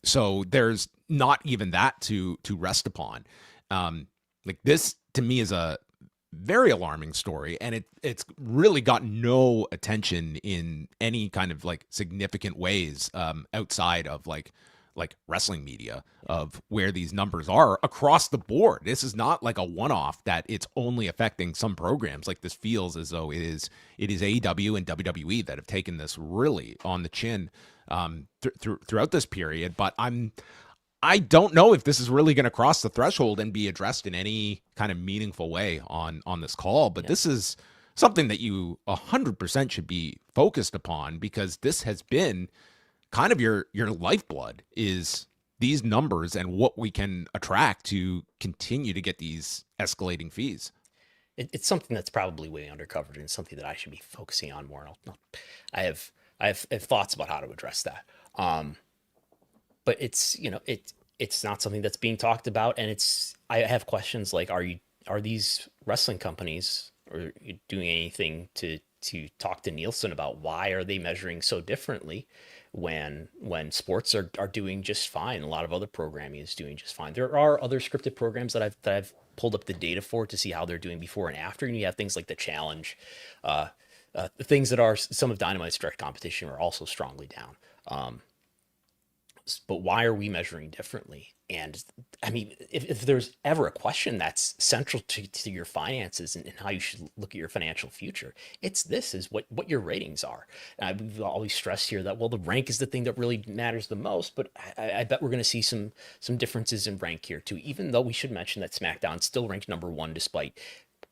So there's not even that to rest upon. Like this to me is a very alarming story, and it's really got no attention in any kind of like significant ways outside of like wrestling media of where these numbers are across the board. This is not like a one-off that it's only affecting some programs. Like this feels as though it is AEW and WWE that have taken this really on the chin throughout this period. But I don't know if this is really going to cross the threshold and be addressed in any kind of meaningful way on this call. But this is something that you 100% should be focused upon, because this has been kind of your lifeblood, is these numbers and what we can attract to continue to get these escalating fees. It's something that's probably way undercovered and something that I should be focusing on more. I have thoughts about how to address that. But it's not something that's being talked about, and I have questions like, are these wrestling companies or doing anything to talk to Nielsen about why are they measuring so differently when sports are doing just fine? A lot of other programming is doing just fine. There are other scripted programs that I've pulled up the data for to see how they're doing before and after, and you have things like the Challenge, things that are some of Dynamite's direct competition are also strongly down. But why are we measuring differently? And I mean, if there's ever a question that's central to your finances and how you should look at your financial future, this is what your ratings are. And I've always stressed here that, well, the rank is the thing that really matters the most, but I bet we're going to see some differences in rank here too, even though we should mention that SmackDown still ranked number one despite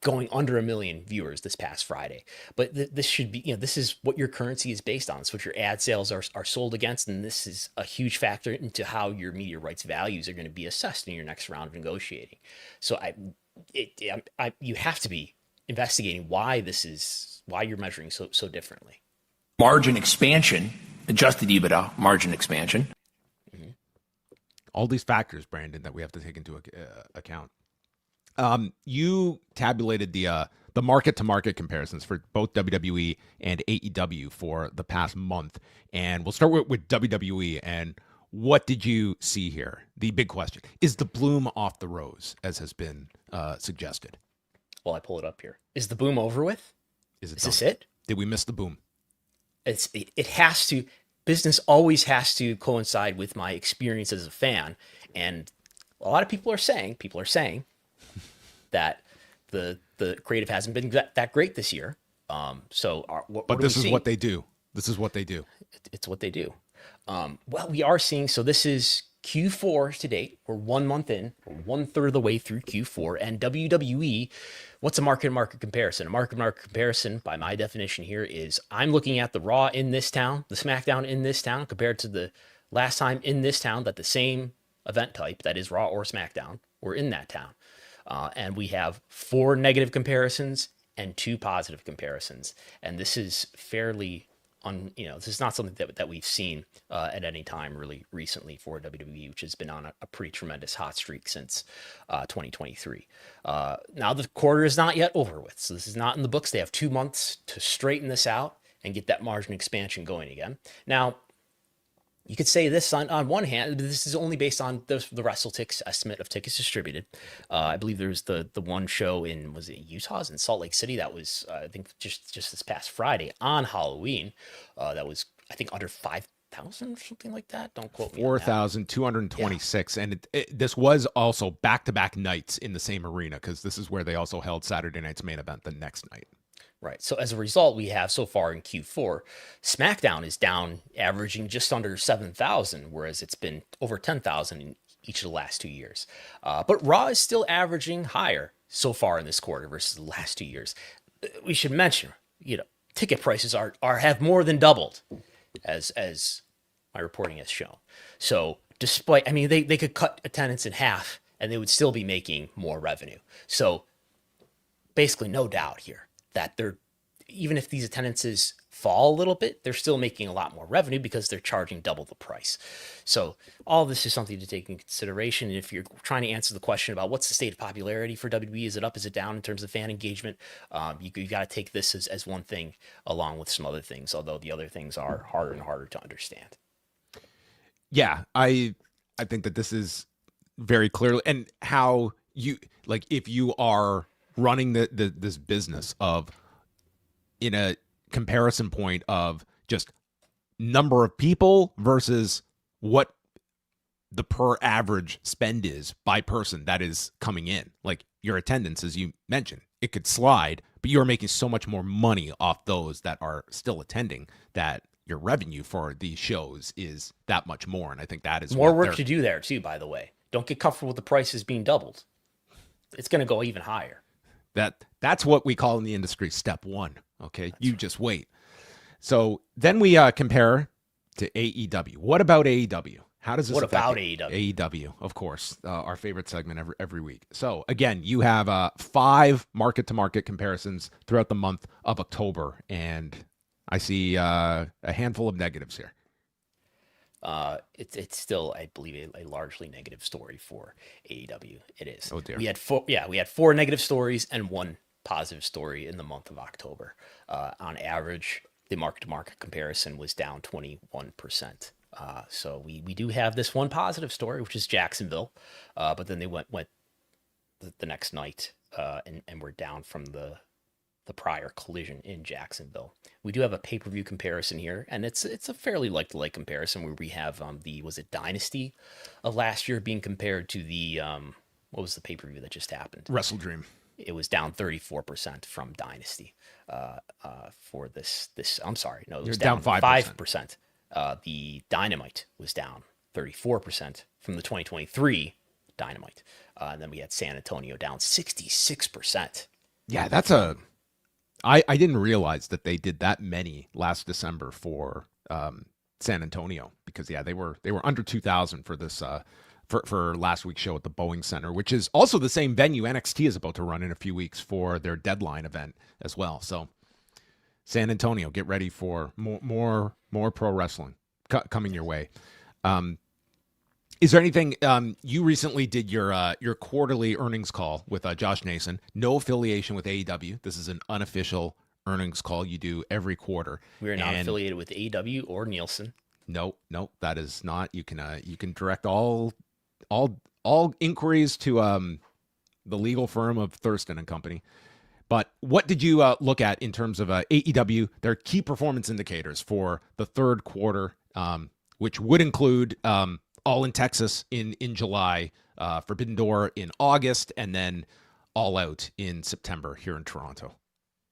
going under 1 million viewers this past Friday. But this should be, this is what your currency is based on. It's what your ad sales are sold against. And this is a huge factor into how your media rights values are going to be assessed in your next round of negotiating. So you have to be investigating why you're measuring so differently. Margin expansion, adjusted EBITDA, margin expansion. All these factors, Brandon, that we have to take into account. You tabulated the market-to-market comparisons for both WWE and AEW for the past month, and we'll start with WWE. And what did you see here? The big question is the bloom off the rose, as has been suggested. Well, I pull it up here. Is the boom over with? Is this it? Did we miss the boom? It has to. Business always has to coincide with my experience as a fan, and a lot of people are saying that the creative hasn't been that great this year. But this is what they do. This is what they do. It's what they do. Well, we are seeing. So this is Q4 to date. We're 1 month in. We're 1/3 of the way through Q4, and WWE. What's a market comparison? A market comparison, by my definition here, is I'm looking at the Raw in this town, the SmackDown in this town, compared to the last time in this town that the same event type, that is Raw or SmackDown, were in that town. And we have 4 negative comparisons and 2 positive comparisons. And this is fairly, this is not something that we've seen at any time really recently for WWE, which has been on a pretty tremendous hot streak since 2023. Now the quarter is not yet over with, so this is not in the books. They have 2 months to straighten this out and get that margin expansion going again. Now, you could say this on one hand, this is only based on the WrestleTix estimate of tickets distributed. I believe there was the one show was it Utah? In Salt Lake City. That was, I think, just this past Friday on Halloween. That was, I think, under 5,000 or something like that. Don't quote me. 4,226. Yeah. And this was also back-to-back nights in the same arena, because this is where they also held Saturday night's main event the next night. Right. So as a result, we have so far in Q4, SmackDown is down, averaging just under 7,000, whereas it's been over 10,000 in each of the last 2 years. But Raw is still averaging higher so far in this quarter versus the last 2 years. We should mention, ticket prices have more than doubled, as my reporting has shown. So despite, they could cut attendance in half and they would still be making more revenue. So basically, no doubt here that even if these attendances fall a little bit, they're still making a lot more revenue because they're charging double the price. So all this is something to take in consideration. And if you're trying to answer the question about what's the state of popularity for WWE, is it up, is it down in terms of fan engagement? You got to take this as one thing along with some other things, although the other things are harder and harder to understand. Yeah, I think that this is very clearly, and how you, like, if you are running this business of, in a comparison point of just number of people versus what the per average spend is by person that is coming in, like your attendance, as you mentioned, it could slide, but you're making so much more money off those that are still attending that your revenue for these shows is that much more. And I think that is more work to do there too, by the way. Don't get comfortable with the prices being doubled. It's going to go even higher. That's what we call in the industry step one. Okay. That's right. Just wait. So then we compare to AEW. What about AEW? How does this affect AEW? AEW, of course, our favorite segment every week. So again, you have 5 market-to-market comparisons throughout the month of October, and I see a handful of negatives here. It's still, I believe, a largely negative story for AEW. It is. Oh dear. We had 4 negative stories and 1 positive story in the month of October. On average, the market-to-market comparison was down 21%. So we do have this one positive story, which is Jacksonville, but then they went the next night and were down from the prior Collision in Jacksonville. We do have a pay-per-view comparison here, and it's a fairly like-to-like comparison where we have was it Dynasty of last year being compared to the what was the pay-per-view that just happened? Wrestle Dream. It was down 34% from Dynasty for this. I'm sorry, no, it was down 5%. The Dynamite was down 34% from the 2023 Dynamite. And then we had San Antonio down 66% Yeah, I didn't realize that they did that many last December for San Antonio, because they were under 2,000 for this for last week's show at the Boeing Center, which is also the same venue NXT is about to run in a few weeks for their deadline event as well. So San Antonio, get ready for more pro wrestling coming your way. Is there anything you recently did your quarterly earnings call with Josh Nason? No affiliation with AEW. This is an unofficial earnings call you do every quarter. We are not affiliated with AEW or Nielsen. No, that is not. You can direct all inquiries to the legal firm of Thurston and Company. But what did you look at in terms of AEW, their key performance indicators for the third quarter, which would include All in Texas in July, Forbidden Door in August, and then All Out in September here in Toronto?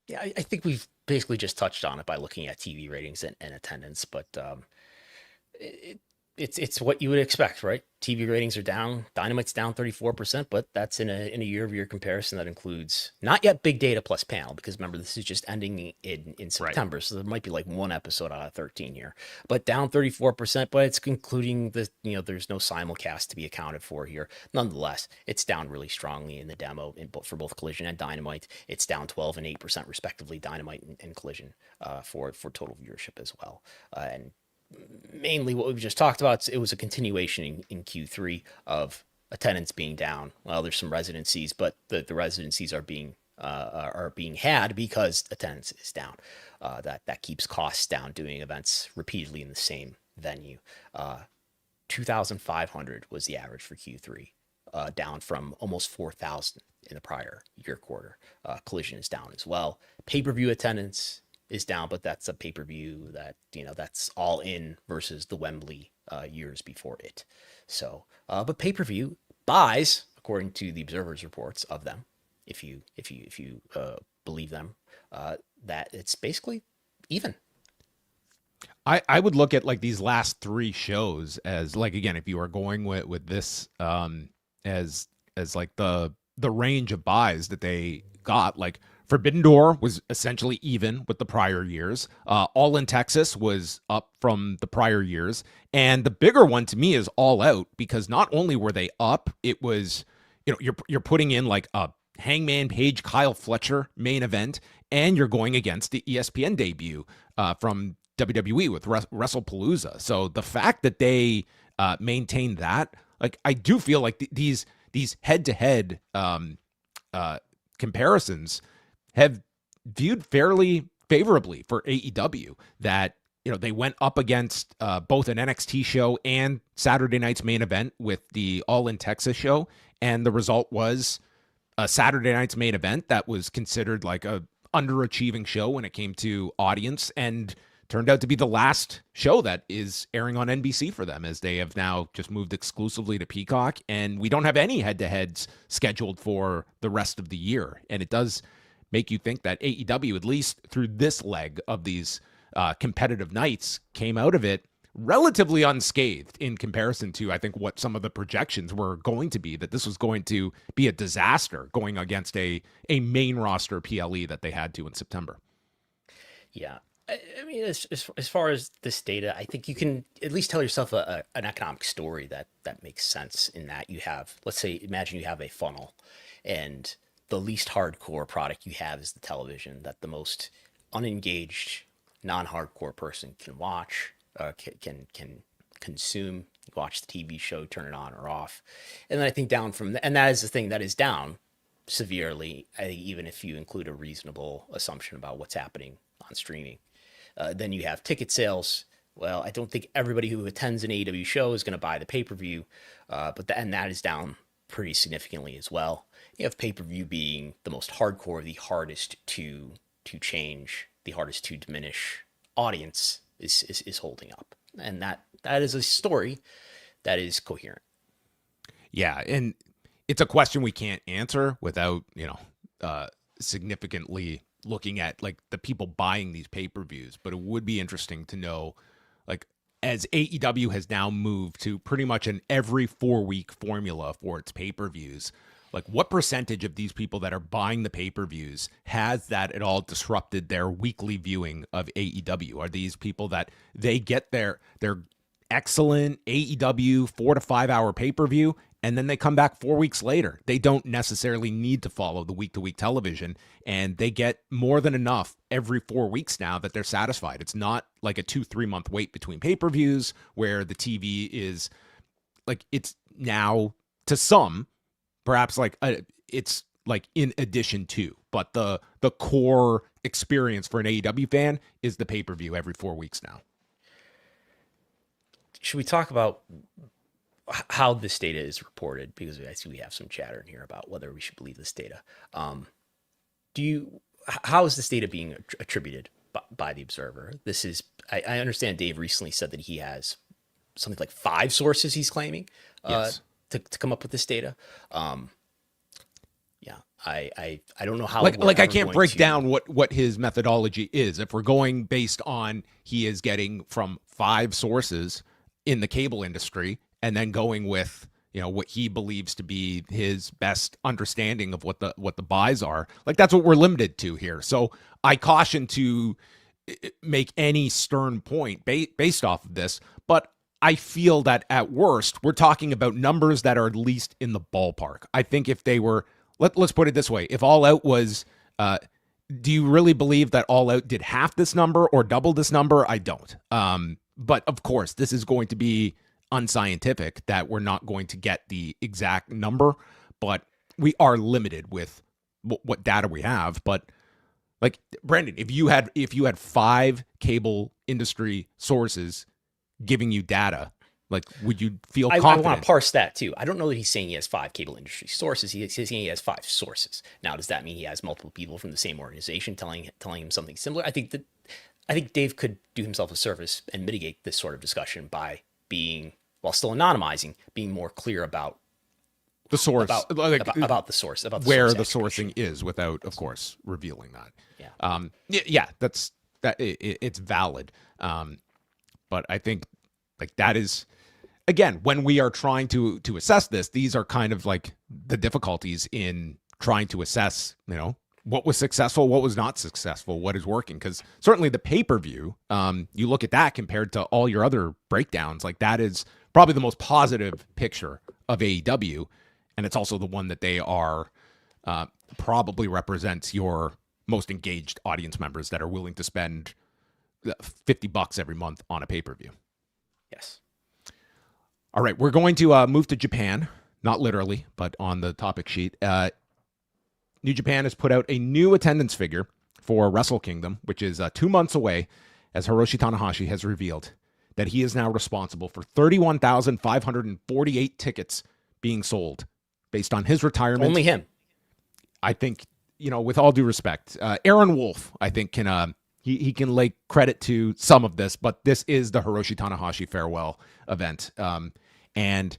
Yeah, I think we've basically just touched on it by looking at TV ratings and attendance, but it's what you would expect, right? TV ratings are down. Dynamite's down 34%, but that's in a year-over-year comparison that includes not yet big data plus panel, because remember, this is just ending in September, right. So there might be like one episode out of 13 here, but down 34%. But it's including there's no simulcast to be accounted for here. Nonetheless, it's down really strongly in the demo for both Collision and Dynamite. It's down 12 and 8% respectively, Dynamite and Collision for total viewership as well, and mainly what we've just talked about, it was a continuation in Q3 of attendance being down. Well, there's some residencies, but the residencies are being had because attendance is down. That keeps costs down doing events repeatedly in the same venue. 2,500 was the average for Q3, down from almost 4,000 in the prior year quarter. Collision is down as well. Pay-per-view attendance is down, but that's a pay-per-view that, that's all in versus the Wembley years before it. So, but pay-per-view buys, according to the Observer's reports of them, if you believe them, that it's basically even. I would look at like these last three shows as like, again, if you are going with this as like the range of buys that they got, like Forbidden Door was essentially even with the prior years. All in Texas was up from the prior years. And the bigger one to me is All Out, because not only were they up, it was, you're putting in like a Hangman Page, Kyle Fletcher main event, and you're going against the ESPN debut from WWE with WrestlePalooza. So the fact that they maintain that, like, I do feel like these head-to-head comparisons have viewed fairly favorably for AEW, that, they went up against both an NXT show and Saturday night's main event with the All in Texas show. And the result was a Saturday night's main event that was considered like a underachieving show when it came to audience, and turned out to be the last show that is airing on NBC for them, as they have now just moved exclusively to Peacock. And we don't have any head-to-heads scheduled for the rest of the year. And it does make you think that AEW, at least through this leg of these competitive nights, came out of it relatively unscathed in comparison to, I think, what some of the projections were going to be, that this was going to be a disaster going against a main roster PLE that they had to in September. Yeah. I mean, as far as this data, I think you can at least tell yourself an economic story that makes sense, in that you have, let's say, imagine you have a funnel, and the least hardcore product you have is the television that the most unengaged non-hardcore person can watch, can consume, watch the TV show, turn it on or off. And then I think down from and that is the thing that is down severely, I think, even if you include a reasonable assumption about what's happening on streaming. Then you have ticket sales. Well, I don't think everybody who attends an AEW show is going to buy the pay-per-view, but that is down pretty significantly as well. You have pay-per-view being the most hardcore, the hardest to change, the hardest to diminish audience is holding up. And that is a story that is coherent. Yeah, and it's a question we can't answer without, significantly looking at like the people buying these pay-per-views. But it would be interesting to know, like, as AEW has now moved to pretty much an every 4-week formula for its pay-per-views, Like, what percentage of these people that are buying the pay-per-views has that at all disrupted their weekly viewing of AEW? Are these people that they get their excellent AEW 4 to 5 hour pay-per-view, and then they come back 4 weeks later? They don't necessarily need to follow the week-to-week television, and they get more than enough every 4 weeks now that they're satisfied. It's not like a 2-3 month wait between pay-per-views where the TV is like, it's now to some perhaps like it's like in addition to, but the core experience for an AEW fan is the pay-per-view every 4 weeks now. Should we talk about how this data is reported? Because I see we have some chatter in here about whether we should believe this data. How is this data being attributed by the Observer? This is, I understand Dave recently said that he has something like 5 sources he's claiming Yes. to come up with this data. Yeah, I don't know how. Like I can't break down what his methodology is. If we're going based on he is getting from 5 sources in the cable industry, and then going with, you know, what he believes to be his best understanding of what the buys are, like, that's what we're limited to here. So I caution to make any stern point based off of this, but I feel that at worst, we're talking about numbers that are at least in the ballpark. I think if they were, let's put it this way, if All Out was, do you really believe that All Out did half this number or double this number? I don't. But of course, this is going to be unscientific, that we're not going to get the exact number, but we are limited with what data we have. But like, Brandon, if you had 5 cable industry sources giving you data, like, would you feel confident? I want to parse that too. I don't know that he's saying he has 5 cable industry sources. He's saying he has 5 sources. Now, does that mean he has multiple people from the same organization telling him something similar? I think Dave could do himself a service and mitigate this sort of discussion by being, while still anonymizing, being more clear about the source, about the source, about where the sourcing is, without, of course, revealing that. Yeah. It's valid. But I think, like, that is, again, when we are trying to assess this, these are kind of like the difficulties in trying to assess, you know, what was successful, what was not successful, what is working. Because certainly the pay-per-view, you look at that compared to all your other breakdowns, like, that is probably the most positive picture of AEW. And it's also the one that they are probably represents your most engaged audience members that are willing to spend $50 every month on a pay-per-view. Yes. All right, we're going to move to Japan, not literally, but on the topic sheet. New Japan has put out a new attendance figure for Wrestle Kingdom, which is 2 months away, as Hiroshi Tanahashi has revealed that he is now responsible for 31,548 tickets being sold based on his retirement. Only him. I think, you know, with all due respect, Aaron Wolf, I think, can he can lay credit to some of this, but this is the Hiroshi Tanahashi farewell event. And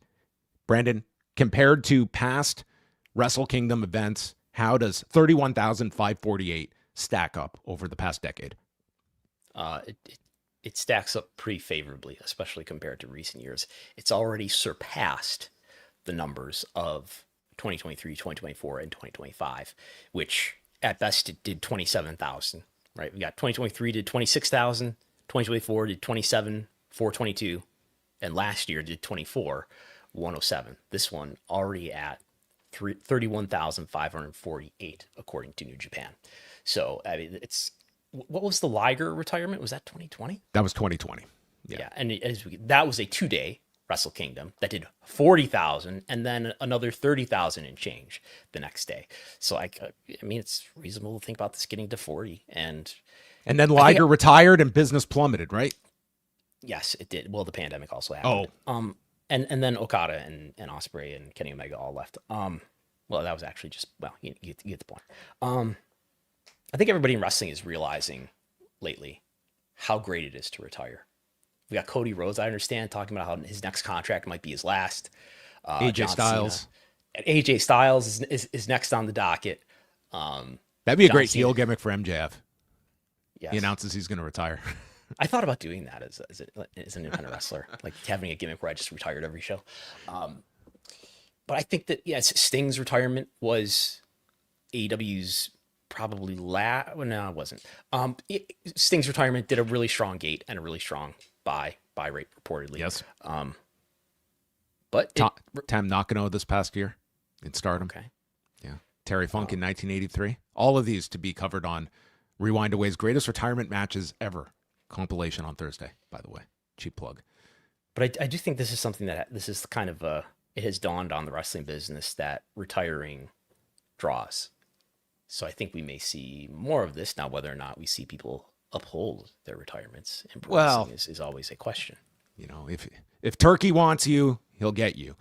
Brandon, compared to past Wrestle Kingdom events, how does 31,548 stack up over the past decade? It stacks up pretty favorably, especially compared to recent years. It's already surpassed the numbers of 2023, 2024, and 2025, which at best it did 27,000. Right, we got 2023 did 26,000, 2024 did 27,422, and last year did 24,107. This one already at 31,548 according to New Japan. So I mean, it's, what was the Liger retirement? Was that 2020? That was 2020. Yeah, and that was a 2-day Wrestle Kingdom that did 40,000 and then another 30,000 and change the next day. So I mean, it's reasonable to think about this getting to 40. And then Liger retired and business plummeted, right? Yes, it did. Well, the pandemic also happened. Oh. And then Okada and Ospreay and Kenny Omega all left. Well, that was actually just, well, you get the point. I think everybody in wrestling is realizing lately how great it is to retire. We got Cody Rhodes, I understand, talking about how his next contract might be his last. AJ Styles. AJ Styles is next on the docket. That'd be a great heel gimmick for MJF. Yes. He announces he's going to retire. I thought about doing that as an independent wrestler, like having a gimmick where I just retired every show. But I think that, yes, Sting's retirement was AEW's probably well, no, it wasn't. Sting's retirement did a really strong gate and a really strong buy rate reportedly. Yes. But Tam Nakano this past year in Stardom. Okay. Yeah. Terry Funk in 1983. All of these to be covered on Rewind Away's greatest retirement matches ever compilation on Thursday, by the way. Cheap plug. But I do think this is something this is kind of it has dawned on the wrestling business that retiring draws. So I think we may see more of this now. Whether or not we see people uphold their retirements in pro wrestling is always a question. You know, if Turkey wants you, he'll get you.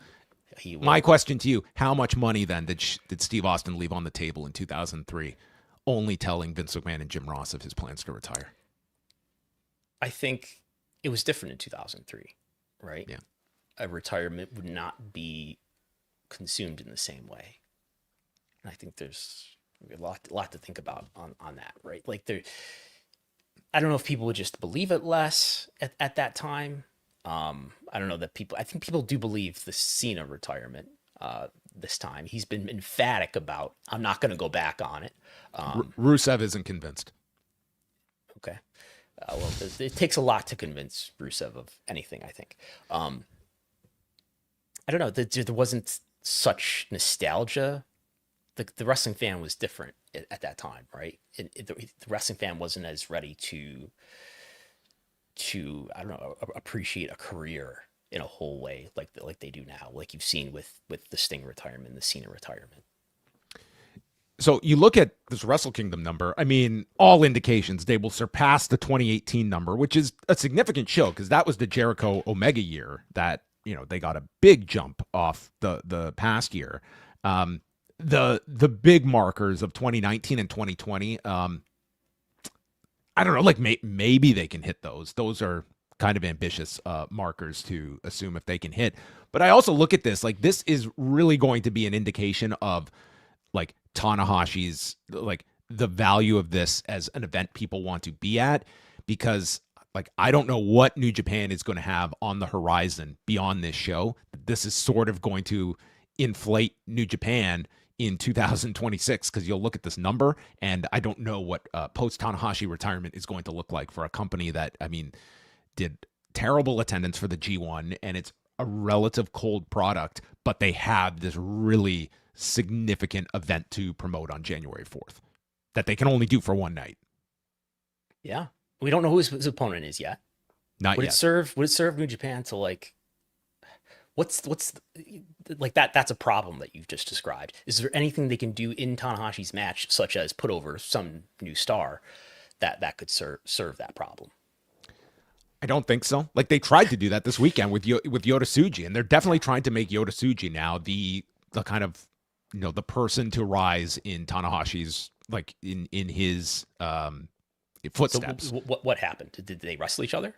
My question to you, how much money then did Steve Austin leave on the table in 2003, only telling Vince McMahon and Jim Ross of his plans to retire? I think it was different in 2003, right? Yeah. A retirement would not be consumed in the same way. And I think there's a lot to think about on that, right? Like I don't know if people would just believe it less at that time. I don't know that I think people do believe the Cena retirement this time. He's been emphatic about, I'm not going to go back on it. Rusev isn't convinced. Okay. Well, it takes a lot to convince Rusev of anything, I think. I don't know. There wasn't such nostalgia. The wrestling fan was different at that time, right? The wrestling fan wasn't as ready to I don't know, appreciate a career in a whole way like they do now, like you've seen with the Sting retirement, the Cena retirement. So you look at this Wrestle Kingdom number, I mean, all indications they will surpass the 2018 number, which is a significant show because that was the Jericho Omega year that, you know, they got a big jump off the past year. The big markers of 2019 and 2020, I don't know, like maybe they can hit those. Those are kind of ambitious markers to assume if they can hit. But I also look at this, like this is really going to be an indication of like Tanahashi's, like the value of this as an event people want to be at, because like I don't know what New Japan is going to have on the horizon beyond this show. This is sort of going to inflate New Japan in 2026 because you'll look at this number and I don't know what post Tanahashi retirement is going to look like for a company that, I mean, did terrible attendance for the G1 and it's a relative cold product, but they have this really significant event to promote on January 4th that they can only do for one night. Yeah. We don't know who his opponent is yet. Not would yet. Would it serve New Japan to like, what's like that's a problem that you've just described. Is there anything they can do in Tanahashi's match, such as put over some new star that could serve that problem? I don't think so. Like they tried to do that this weekend with Yota Tsuji, and they're definitely trying to make Yota Tsuji now the kind of, you know, the person to rise in Tanahashi's, like in his footsteps. So what happened? Did they wrestle each other?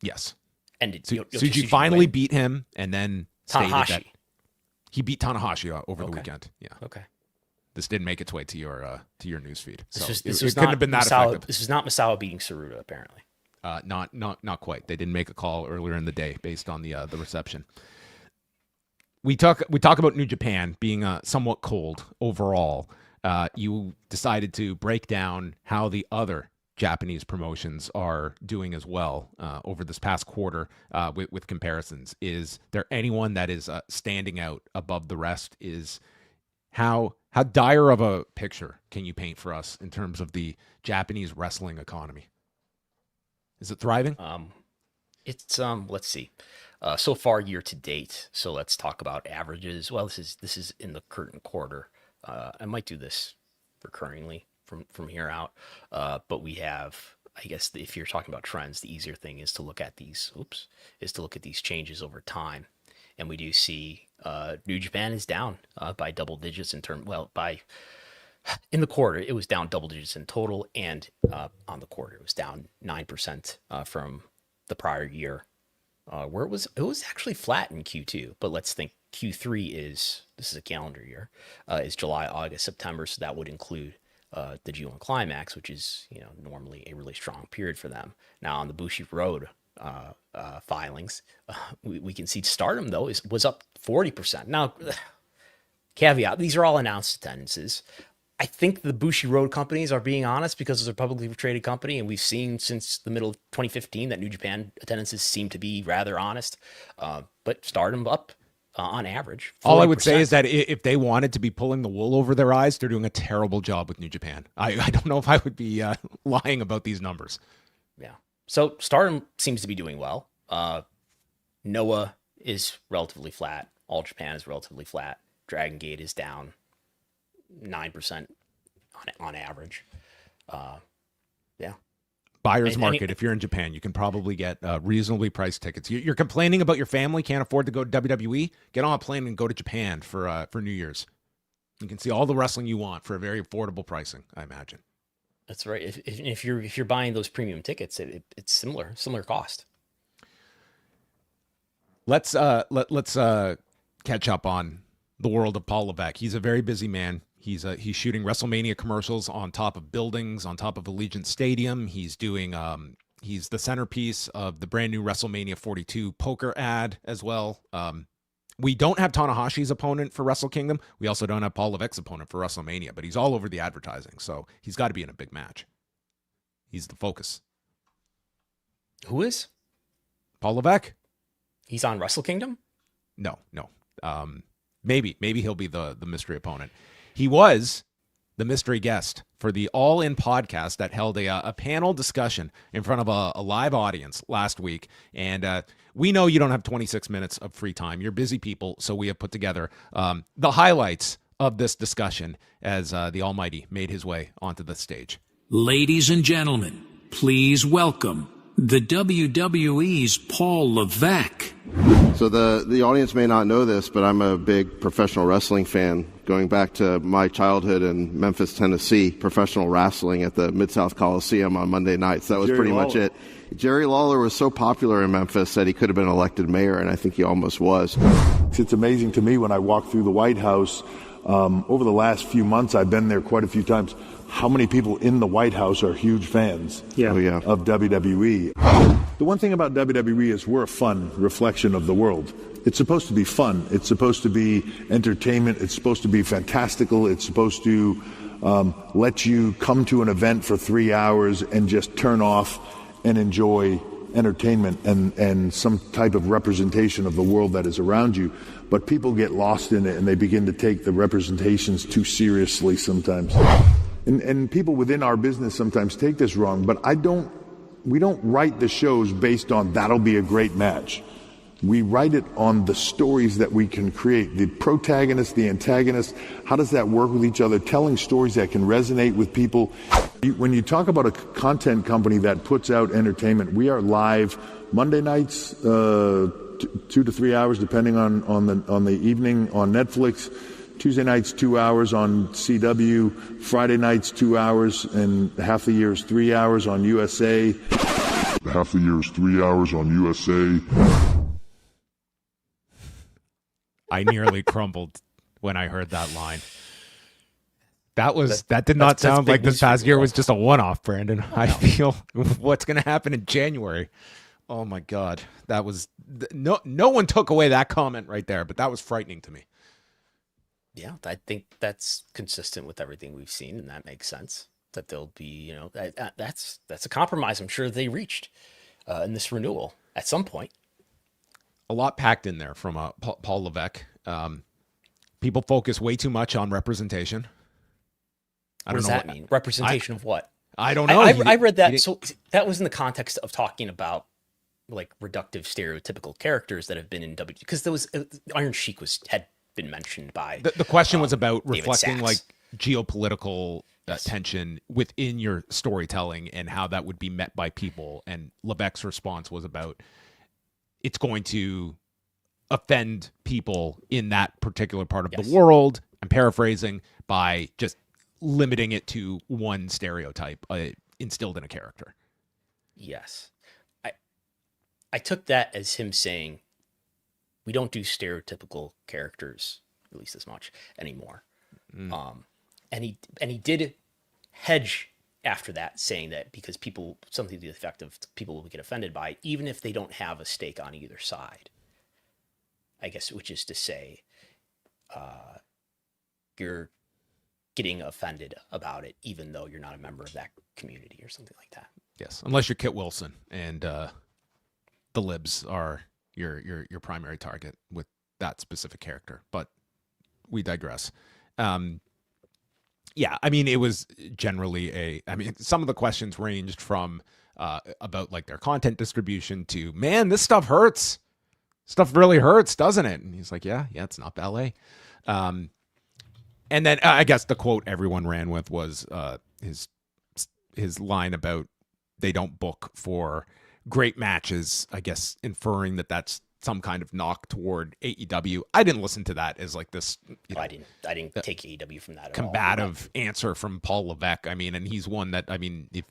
Yes. And did Tsuji finally beat him, and then Tanahashi. That he beat Tanahashi over the weekend. Yeah. Okay. This didn't make its way to your news feed. So this it couldn't have been that effective. This was not Misawa beating Saruta, apparently. Not quite. They didn't make a call earlier in the day based on the reception. We talk about New Japan being somewhat cold overall. You decided to break down how the other Japanese promotions are doing as well over this past quarter with comparisons. Is there anyone that is standing out above the rest? Is how dire of a picture can you paint for us in terms of the Japanese wrestling economy? Is it thriving? It's let's see. So far year to date. So let's talk about averages. Well, this is in the current quarter. I might do this recurringly from here out. But we have, I guess, if you're talking about trends, the easier thing is to look at these. Changes over time, and we do see New Japan is down by double digits in the quarter. It was down double digits in total, and on the quarter it was down 9% from the prior year, where it was actually flat in Q2. But let's think Q3 this is a calendar year, is July, August, September, so that would include the G1 Climax, which is, you know, normally a really strong period for them. Now on the Bushi Road filings, we can see Stardom though was up 40%. Now caveat, these are all announced attendances. I think the Bushi Road companies are being honest because it's a publicly traded company, and we've seen since the middle of 2015 that New Japan attendances seem to be rather honest. But Stardom up on average. 40%. All I would say is that if they wanted to be pulling the wool over their eyes, they're doing a terrible job with New Japan. I don't know if I would be lying about these numbers. Yeah. So Stardom seems to be doing well. Noah is relatively flat. All Japan is relatively flat. Dragon Gate is down 9% on average. Yeah. Buyer's market. If you're in Japan, you can probably get reasonably priced tickets. You're complaining about your family can't afford to go to WWE. Get on a plane and go to Japan for New Year's. You can see all the wrestling you want for a very affordable pricing, I imagine. That's right. If you're buying those premium tickets, it's similar cost. Let's catch up on the world of Paul Levesque. He's a very busy man. He's shooting WrestleMania commercials on top of buildings, on top of Allegiant Stadium. He's doing he's the centerpiece of the brand new WrestleMania 42 poker ad as well. We don't have Tanahashi's opponent for Wrestle Kingdom. We also don't have Paul Levesque's opponent for WrestleMania, but he's all over the advertising, so he's got to be in a big match. He's the focus. Who is? Paul Levesque. He's on Wrestle Kingdom? No. Maybe he'll be the mystery opponent. He was the mystery guest for the All In podcast that held a panel discussion in front of a live audience last week. And we know you don't have 26 minutes of free time. You're busy people, so we have put together the highlights of this discussion as the Almighty made his way onto the stage. Ladies and gentlemen, please welcome the WWE's Paul Levesque. So the audience may not know this, but I'm a big professional wrestling fan. Going back to my childhood in Memphis, Tennessee, professional wrestling at the Mid-South Coliseum on Monday nights. That was pretty much it. Jerry Lawler was so popular in Memphis that he could have been elected mayor, and I think he almost was. It's amazing to me when I walk through the White House. Over the last few months, I've been there quite a few times. How many people in the White House are huge fans of WWE? The one thing about WWE is we're a fun reflection of the world. It's supposed to be fun. It's supposed to be entertainment. It's supposed to be fantastical. It's supposed to let you come to an event for 3 hours and just turn off and enjoy entertainment and some type of representation of the world that is around you. But people get lost in it and they begin to take the representations too seriously sometimes. And people within our business sometimes take this wrong, but we don't write the shows based on that'll be a great match. We write it on the stories that we can create. The protagonist, the antagonist, how does that work with each other? Telling stories that can resonate with people. When you talk about a content company that puts out entertainment, we are live Monday nights, 2 to 3 hours, depending on the evening on Netflix. Tuesday nights, 2 hours on CW. Friday nights, 2 hours, and half the year is 3 hours on USA. Half the year is 3 hours on USA. I nearly crumbled when I heard that line. That did not sound like this past year was just a one-off, Brandon. I feel what's going to happen in January. Oh my God, that was no one took away that comment right there, but that was frightening to me. Yeah, I think that's consistent with everything we've seen, and that makes sense. That there'll be, that's a compromise I'm sure they reached in this renewal at some point. A lot packed in there from Paul Levesque. People focus way too much on representation. What does that mean? Representation of what? I don't know. I read that. So that was in the context of talking about like reductive, stereotypical characters that have been in WWE. Because there was Iron Sheik had been mentioned by. The question was about David reflecting Sachs. like geopolitical tension within your storytelling and how that would be met by people. And Levesque's response was about it's going to offend people in that particular part of the world. I'm paraphrasing, by just limiting it to one stereotype instilled in a character. Yes. I took that as him saying, we don't do stereotypical characters, at least as much anymore. And he did hedge after that, saying that because people, something to the effect of people will get offended by, even if they don't have a stake on either side. I guess, which is to say, you're getting offended about it, even though you're not a member of that community or something like that. Yes, unless you're Kit Wilson and the libs are your primary target with that specific character. But we digress. Yeah, I mean, it was generally some of the questions ranged from about like their content distribution to, man, this stuff hurts. Stuff really hurts, doesn't it? And he's like, yeah, it's not ballet. And then I guess the quote everyone ran with was his line about they don't book for great matches, I guess inferring that that's some kind of knock toward AEW. I didn't listen to that as like this. I didn't take AEW from that at combative answer from Paul Levesque. I mean, and he's one that, I mean, if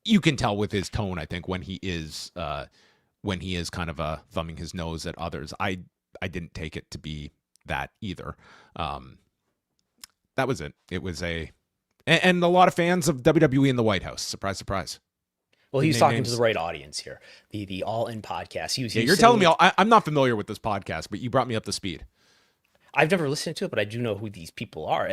you can tell with his tone, I think when he is kind of thumbing his nose at others, I didn't take it to be that either. That was it. It was and a lot of fans of WWE in the White House. Surprise, surprise. Well, he was talking to the right audience here. The All In podcast. You're telling me I'm not familiar with this podcast, but you brought me up to speed. I've never listened to it, but I do know who these people are.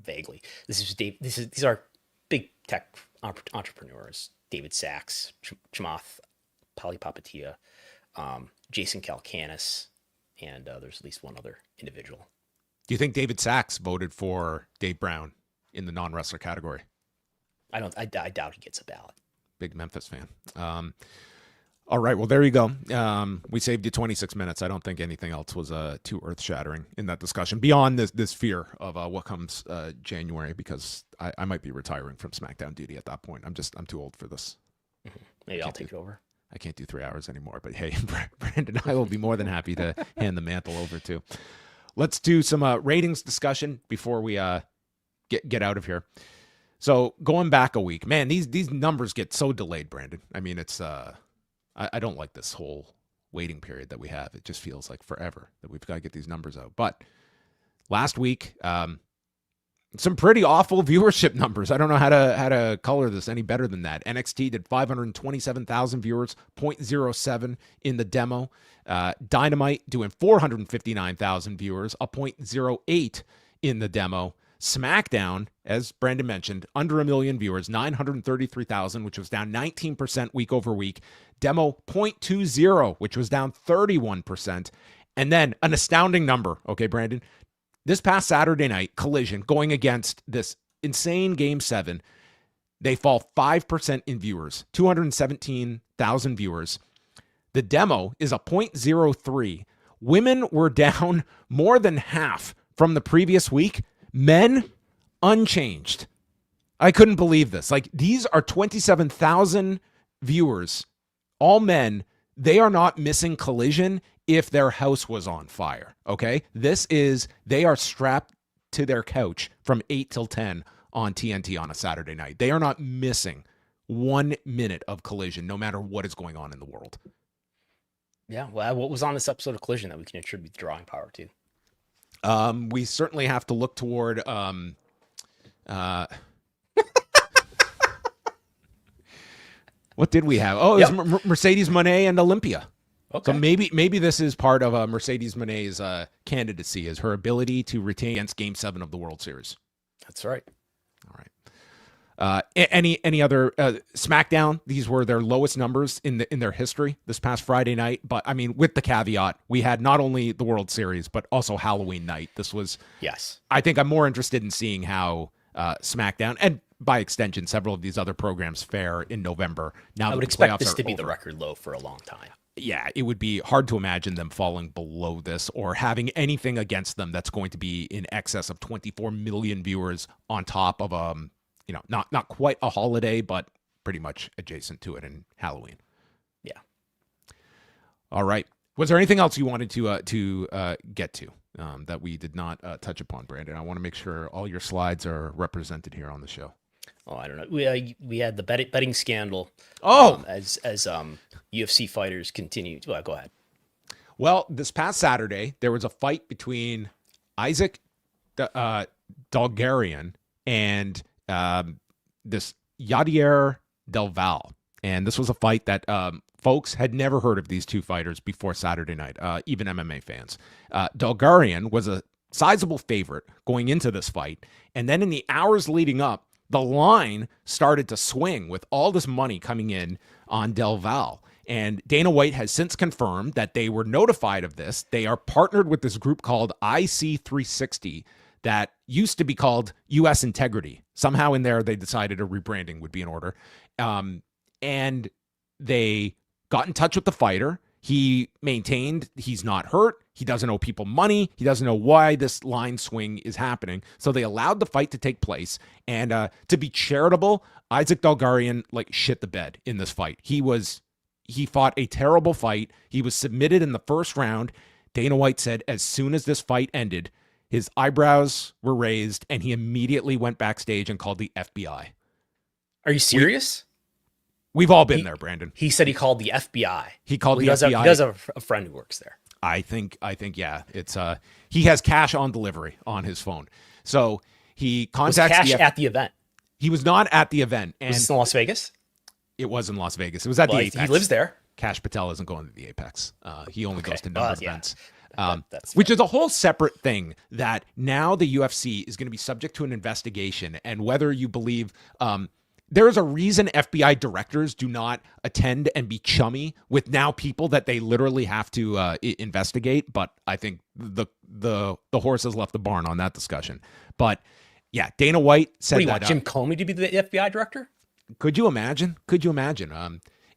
Vaguely. This is Dave. These are big tech entrepreneurs. David Sachs, Chamath Palihapitiya, Jason Calacanis, and there's at least one other individual. Do you think David Sachs voted for Dave Brown in the non-wrestler category? I doubt he gets a ballot. Big Memphis fan. All right, well, there you go. We saved you 26 minutes. I don't think anything else was too earth-shattering in that discussion beyond this fear of what comes January, because I might be retiring from SmackDown duty at that point. I'm too old for this. Mm-hmm. Maybe I'll take it over. I can't do 3 hours anymore, but hey, Brandon, I will be more than happy to hand the mantle over to. Let's do some ratings discussion before we get out of here. So going back a week, man, these numbers get so delayed, Brandon. I mean, it's I don't like this whole waiting period that we have. It just feels like forever that we've got to get these numbers out. But last week, some pretty awful viewership numbers. I don't know how to color this any better than that. NXT did 527,000 viewers, 0.07 in the demo. Dynamite doing 459,000 viewers, a 0.08 in the demo. SmackDown, as Brandon mentioned, under 1 million viewers, 933,000, which was down 19% week over week. Demo 0.20, which was down 31%. And then an astounding number, okay, Brandon? This past Saturday night, Collision, going against this insane Game 7, they fall 5% in viewers, 217,000 viewers. The demo is a 0.03. Women were down more than half from the previous week. Men, unchanged. I couldn't believe this. Like, these are 27,000 viewers, all men. They are not missing Collision if their house was on fire, okay? They are strapped to their couch from 8 till 10 on TNT on a Saturday night. They are not missing 1 minute of Collision, no matter what is going on in the world. Yeah, well, what was on this episode of Collision that we can attribute the drawing power to? We certainly have to look toward what did we have? Oh, it was Mercedes Moné and Olympia. Okay. So maybe this is part of Mercedes Moné's candidacy, is her ability to retain against Game 7 of the World Series. That's right. All right. Any other SmackDown? These were their lowest numbers in their history this past Friday night. But I mean, with the caveat, we had not only the World Series but also Halloween night. This was I think I'm more interested in seeing how SmackDown and by extension several of these other programs fare in November. Now I would expect this to be the record low for a long time. Yeah, it would be hard to imagine them falling below this or having anything against them that's going to be in excess of 24 million viewers on top of not quite a holiday, but pretty much adjacent to it in Halloween. Yeah. All right. Was there anything else you wanted to get to that we did not touch upon, Brandon? I want to make sure all your slides are represented here on the show. Oh, I don't know. We had the betting scandal. As UFC fighters continued. Well, go ahead. Well, this past Saturday there was a fight between Isaac Dalgarian and this Yadier Del Val. And this was a fight that folks had never heard of these two fighters before Saturday night, even MMA fans. Dalgarian was a sizable favorite going into this fight. And then in the hours leading up, the line started to swing with all this money coming in on Del Val. And Dana White has since confirmed that they were notified of this. They are partnered with this group called IC360 that used to be called US Integrity. Somehow in there, they decided a rebranding would be in order. And they got in touch with the fighter. He maintained he's not hurt. He doesn't owe people money. He doesn't know why this line swing is happening. So they allowed the fight to take place. And to be charitable, Isaac Dalgarian shit the bed in this fight. He fought a terrible fight. He was submitted in the first round. Dana White said as soon as this fight ended, his eyebrows were raised and he immediately went backstage and called the FBI. Are you serious? We've all been there, Brandon. He said he called the FBI. He called the FBI. He does have a friend who works there. I think, yeah. It's he has cash on delivery on his phone. So he contacts was Cash at the event. He was not at the event. And was this in Las Vegas? It was in Las Vegas. It was at the Apex. He lives there. Cash Patel isn't going to the Apex. He only goes to numbered events. That's which is a whole separate thing that now the UFC is going to be subject to an investigation. And whether you believe there is a reason FBI directors do not attend and be chummy with now people that they literally have to investigate. But I think the horse has left the barn on that discussion. But yeah, Dana White said what do you that want Jim Comey to be the FBI director? Could you imagine?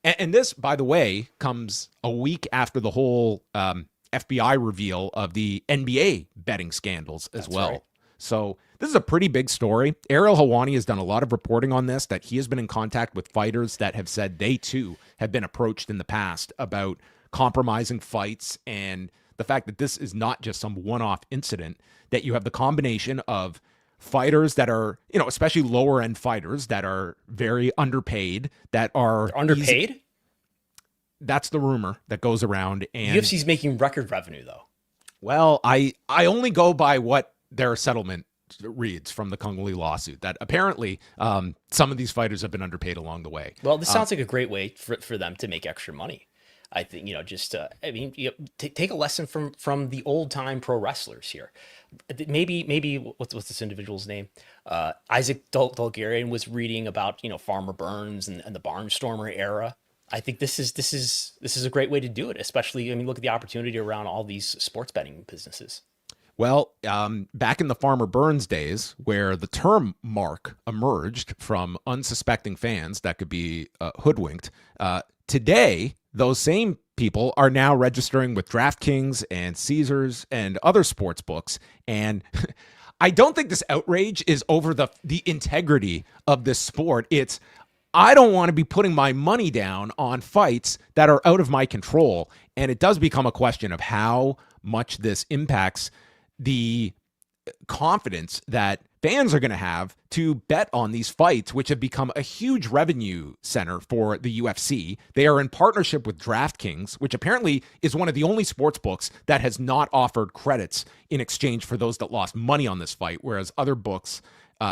And this, by the way, comes a week after the whole FBI reveal of the NBA betting scandals as well. Right. So this is a pretty big story. Ariel Helwani has done a lot of reporting on this, that he has been in contact with fighters that have said they too have been approached in the past about compromising fights, and the fact that this is not just some one-off incident, that you have the combination of fighters that are, especially lower end fighters that are very underpaid, that are They're underpaid. That's the rumor that goes around. And UFC's making record revenue though. Well, I only go by what their settlement reads from the Kung Lee lawsuit, that apparently some of these fighters have been underpaid along the way. Well, this sounds like a great way for them to make extra money. I think, take a lesson from the old time pro wrestlers here. Maybe what's this individual's name? Isaac Dalgarian was reading about, Farmer Burns and the Barnstormer era. I think this is a great way to do it, especially, look at the opportunity around all these sports betting businesses. Well, back in the Farmer Burns days, where the term mark emerged from unsuspecting fans that could be hoodwinked, today, those same people are now registering with DraftKings and Caesars and other sports books. And I don't think this outrage is over the integrity of this sport. It's, I don't want to be putting my money down on fights that are out of my control. And it does become a question of how much this impacts the confidence that fans are going to have to bet on these fights, which have become a huge revenue center for the UFC. They are in partnership with DraftKings, which apparently is one of the only sports books that has not offered credits in exchange for those that lost money on this fight, whereas other books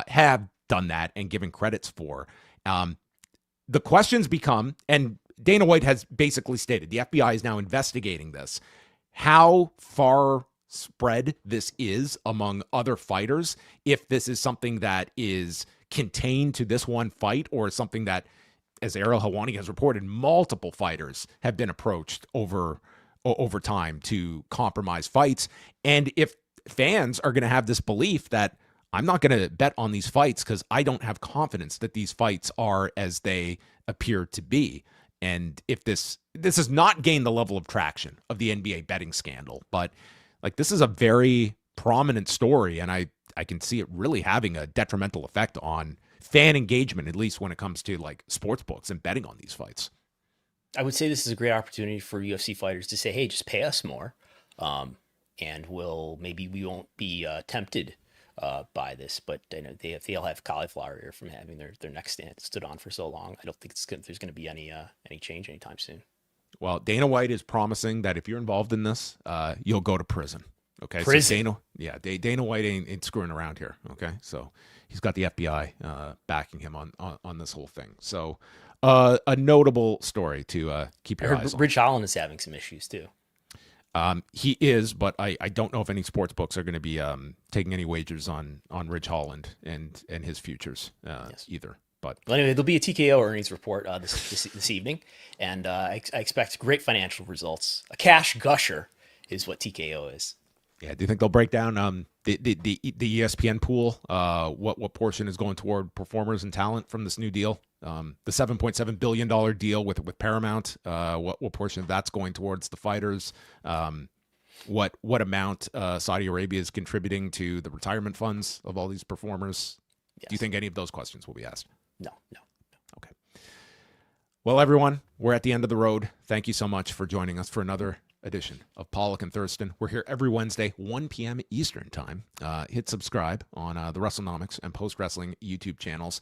have done that and given credits for. The questions become, and Dana White has basically stated, the FBI is now investigating this, how far spread this is among other fighters, if this is something that is contained to this one fight, or something that, as Ariel Helwani has reported, multiple fighters have been approached over time to compromise fights. And if fans are going to have this belief that I'm not going to bet on these fights because I don't have confidence that these fights are as they appear to be. And if this has not gained the level of traction of the NBA betting scandal, but this is a very prominent story, and I can see it really having a detrimental effect on fan engagement, at least when it comes to sports books and betting on these fights. I would say this is a great opportunity for UFC fighters to say, hey, just pay us more, and we won't be tempted by this. But they'll have cauliflower ear from having their neck stood on for so long. I don't think there's going to be any change anytime soon. Well, Dana White is promising that if you're involved in this, you'll go to prison. Okay. Prison. So Dana White ain't screwing around here. Okay. So he's got the FBI backing him on this whole thing. So a notable story to keep your eyes on. Ridge Holland is having some issues too. He is, but I don't know if any sports books are going to be taking any wagers on Ridge Holland and his futures either. But well, anyway, there'll be a TKO earnings report this evening, and I expect great financial results. A cash gusher is what TKO is. Yeah, do you think they'll break down the ESPN pool? What portion is going toward performers and talent from this new deal? The $7.7 billion deal with Paramount. What portion of that's going towards the fighters? What amount Saudi Arabia is contributing to the retirement funds of all these performers? Yes. Do you think any of those questions will be asked? No. Okay. Well, everyone, we're at the end of the road. Thank you so much for joining us for another edition of Pollock and Thurston. We're here every Wednesday, 1 p.m. Eastern time. Hit subscribe on the WrestleNomics and Post Wrestling YouTube channels.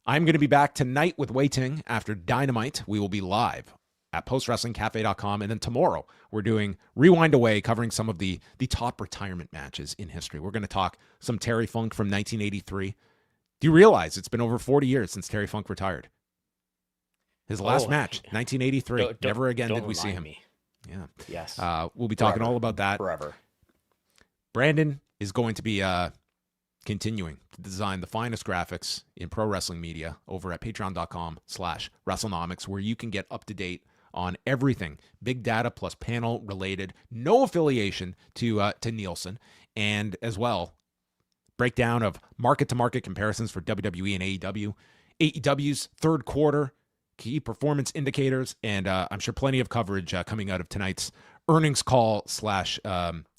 I'm going to be back tonight with Wei Ting after Dynamite. We will be live at postwrestlingcafe.com. And then tomorrow, we're doing Rewind Away, covering some of the top retirement matches in history. We're going to talk some Terry Funk from 1983. Do you realize it's been over 40 years since Terry Funk retired? His last match, 1983. Never again did we see him. Yeah. Yes. We'll be talking all about that. Forever. Brandon is going to be continuing to design the finest graphics in pro wrestling media over at patreon.com/WrestleNomics, where you can get up to date on everything big data plus panel related, no affiliation to Nielsen, and as well breakdown of market to market comparisons for WWE and AEW, AEW's third quarter, key performance indicators, and I'm sure plenty of coverage coming out of tonight's earnings call /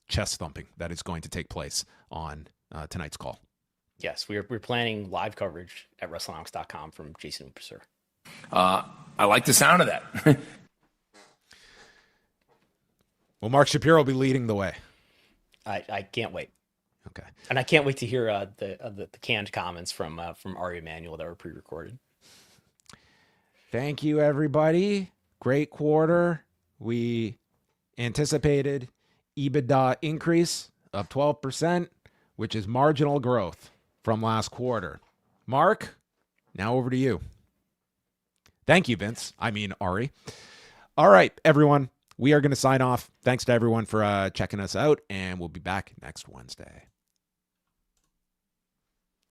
chest thumping that is going to take place on tonight's call. Yes, we're planning live coverage at WrestleNomics.com from Jason Upersur. I like the sound of that. Well, Mark Shapiro will be leading the way. I can't wait. Okay. And I can't wait to hear the canned comments from Ari Emanuel that were pre-recorded. Thank you, everybody. Great quarter. We anticipated EBITDA increase of 12%, which is marginal growth from last quarter. Mark, now over to you. Thank you, Vince. I mean, Ari. All right, everyone. We are going to sign off. Thanks to everyone for checking us out, and we'll be back next Wednesday.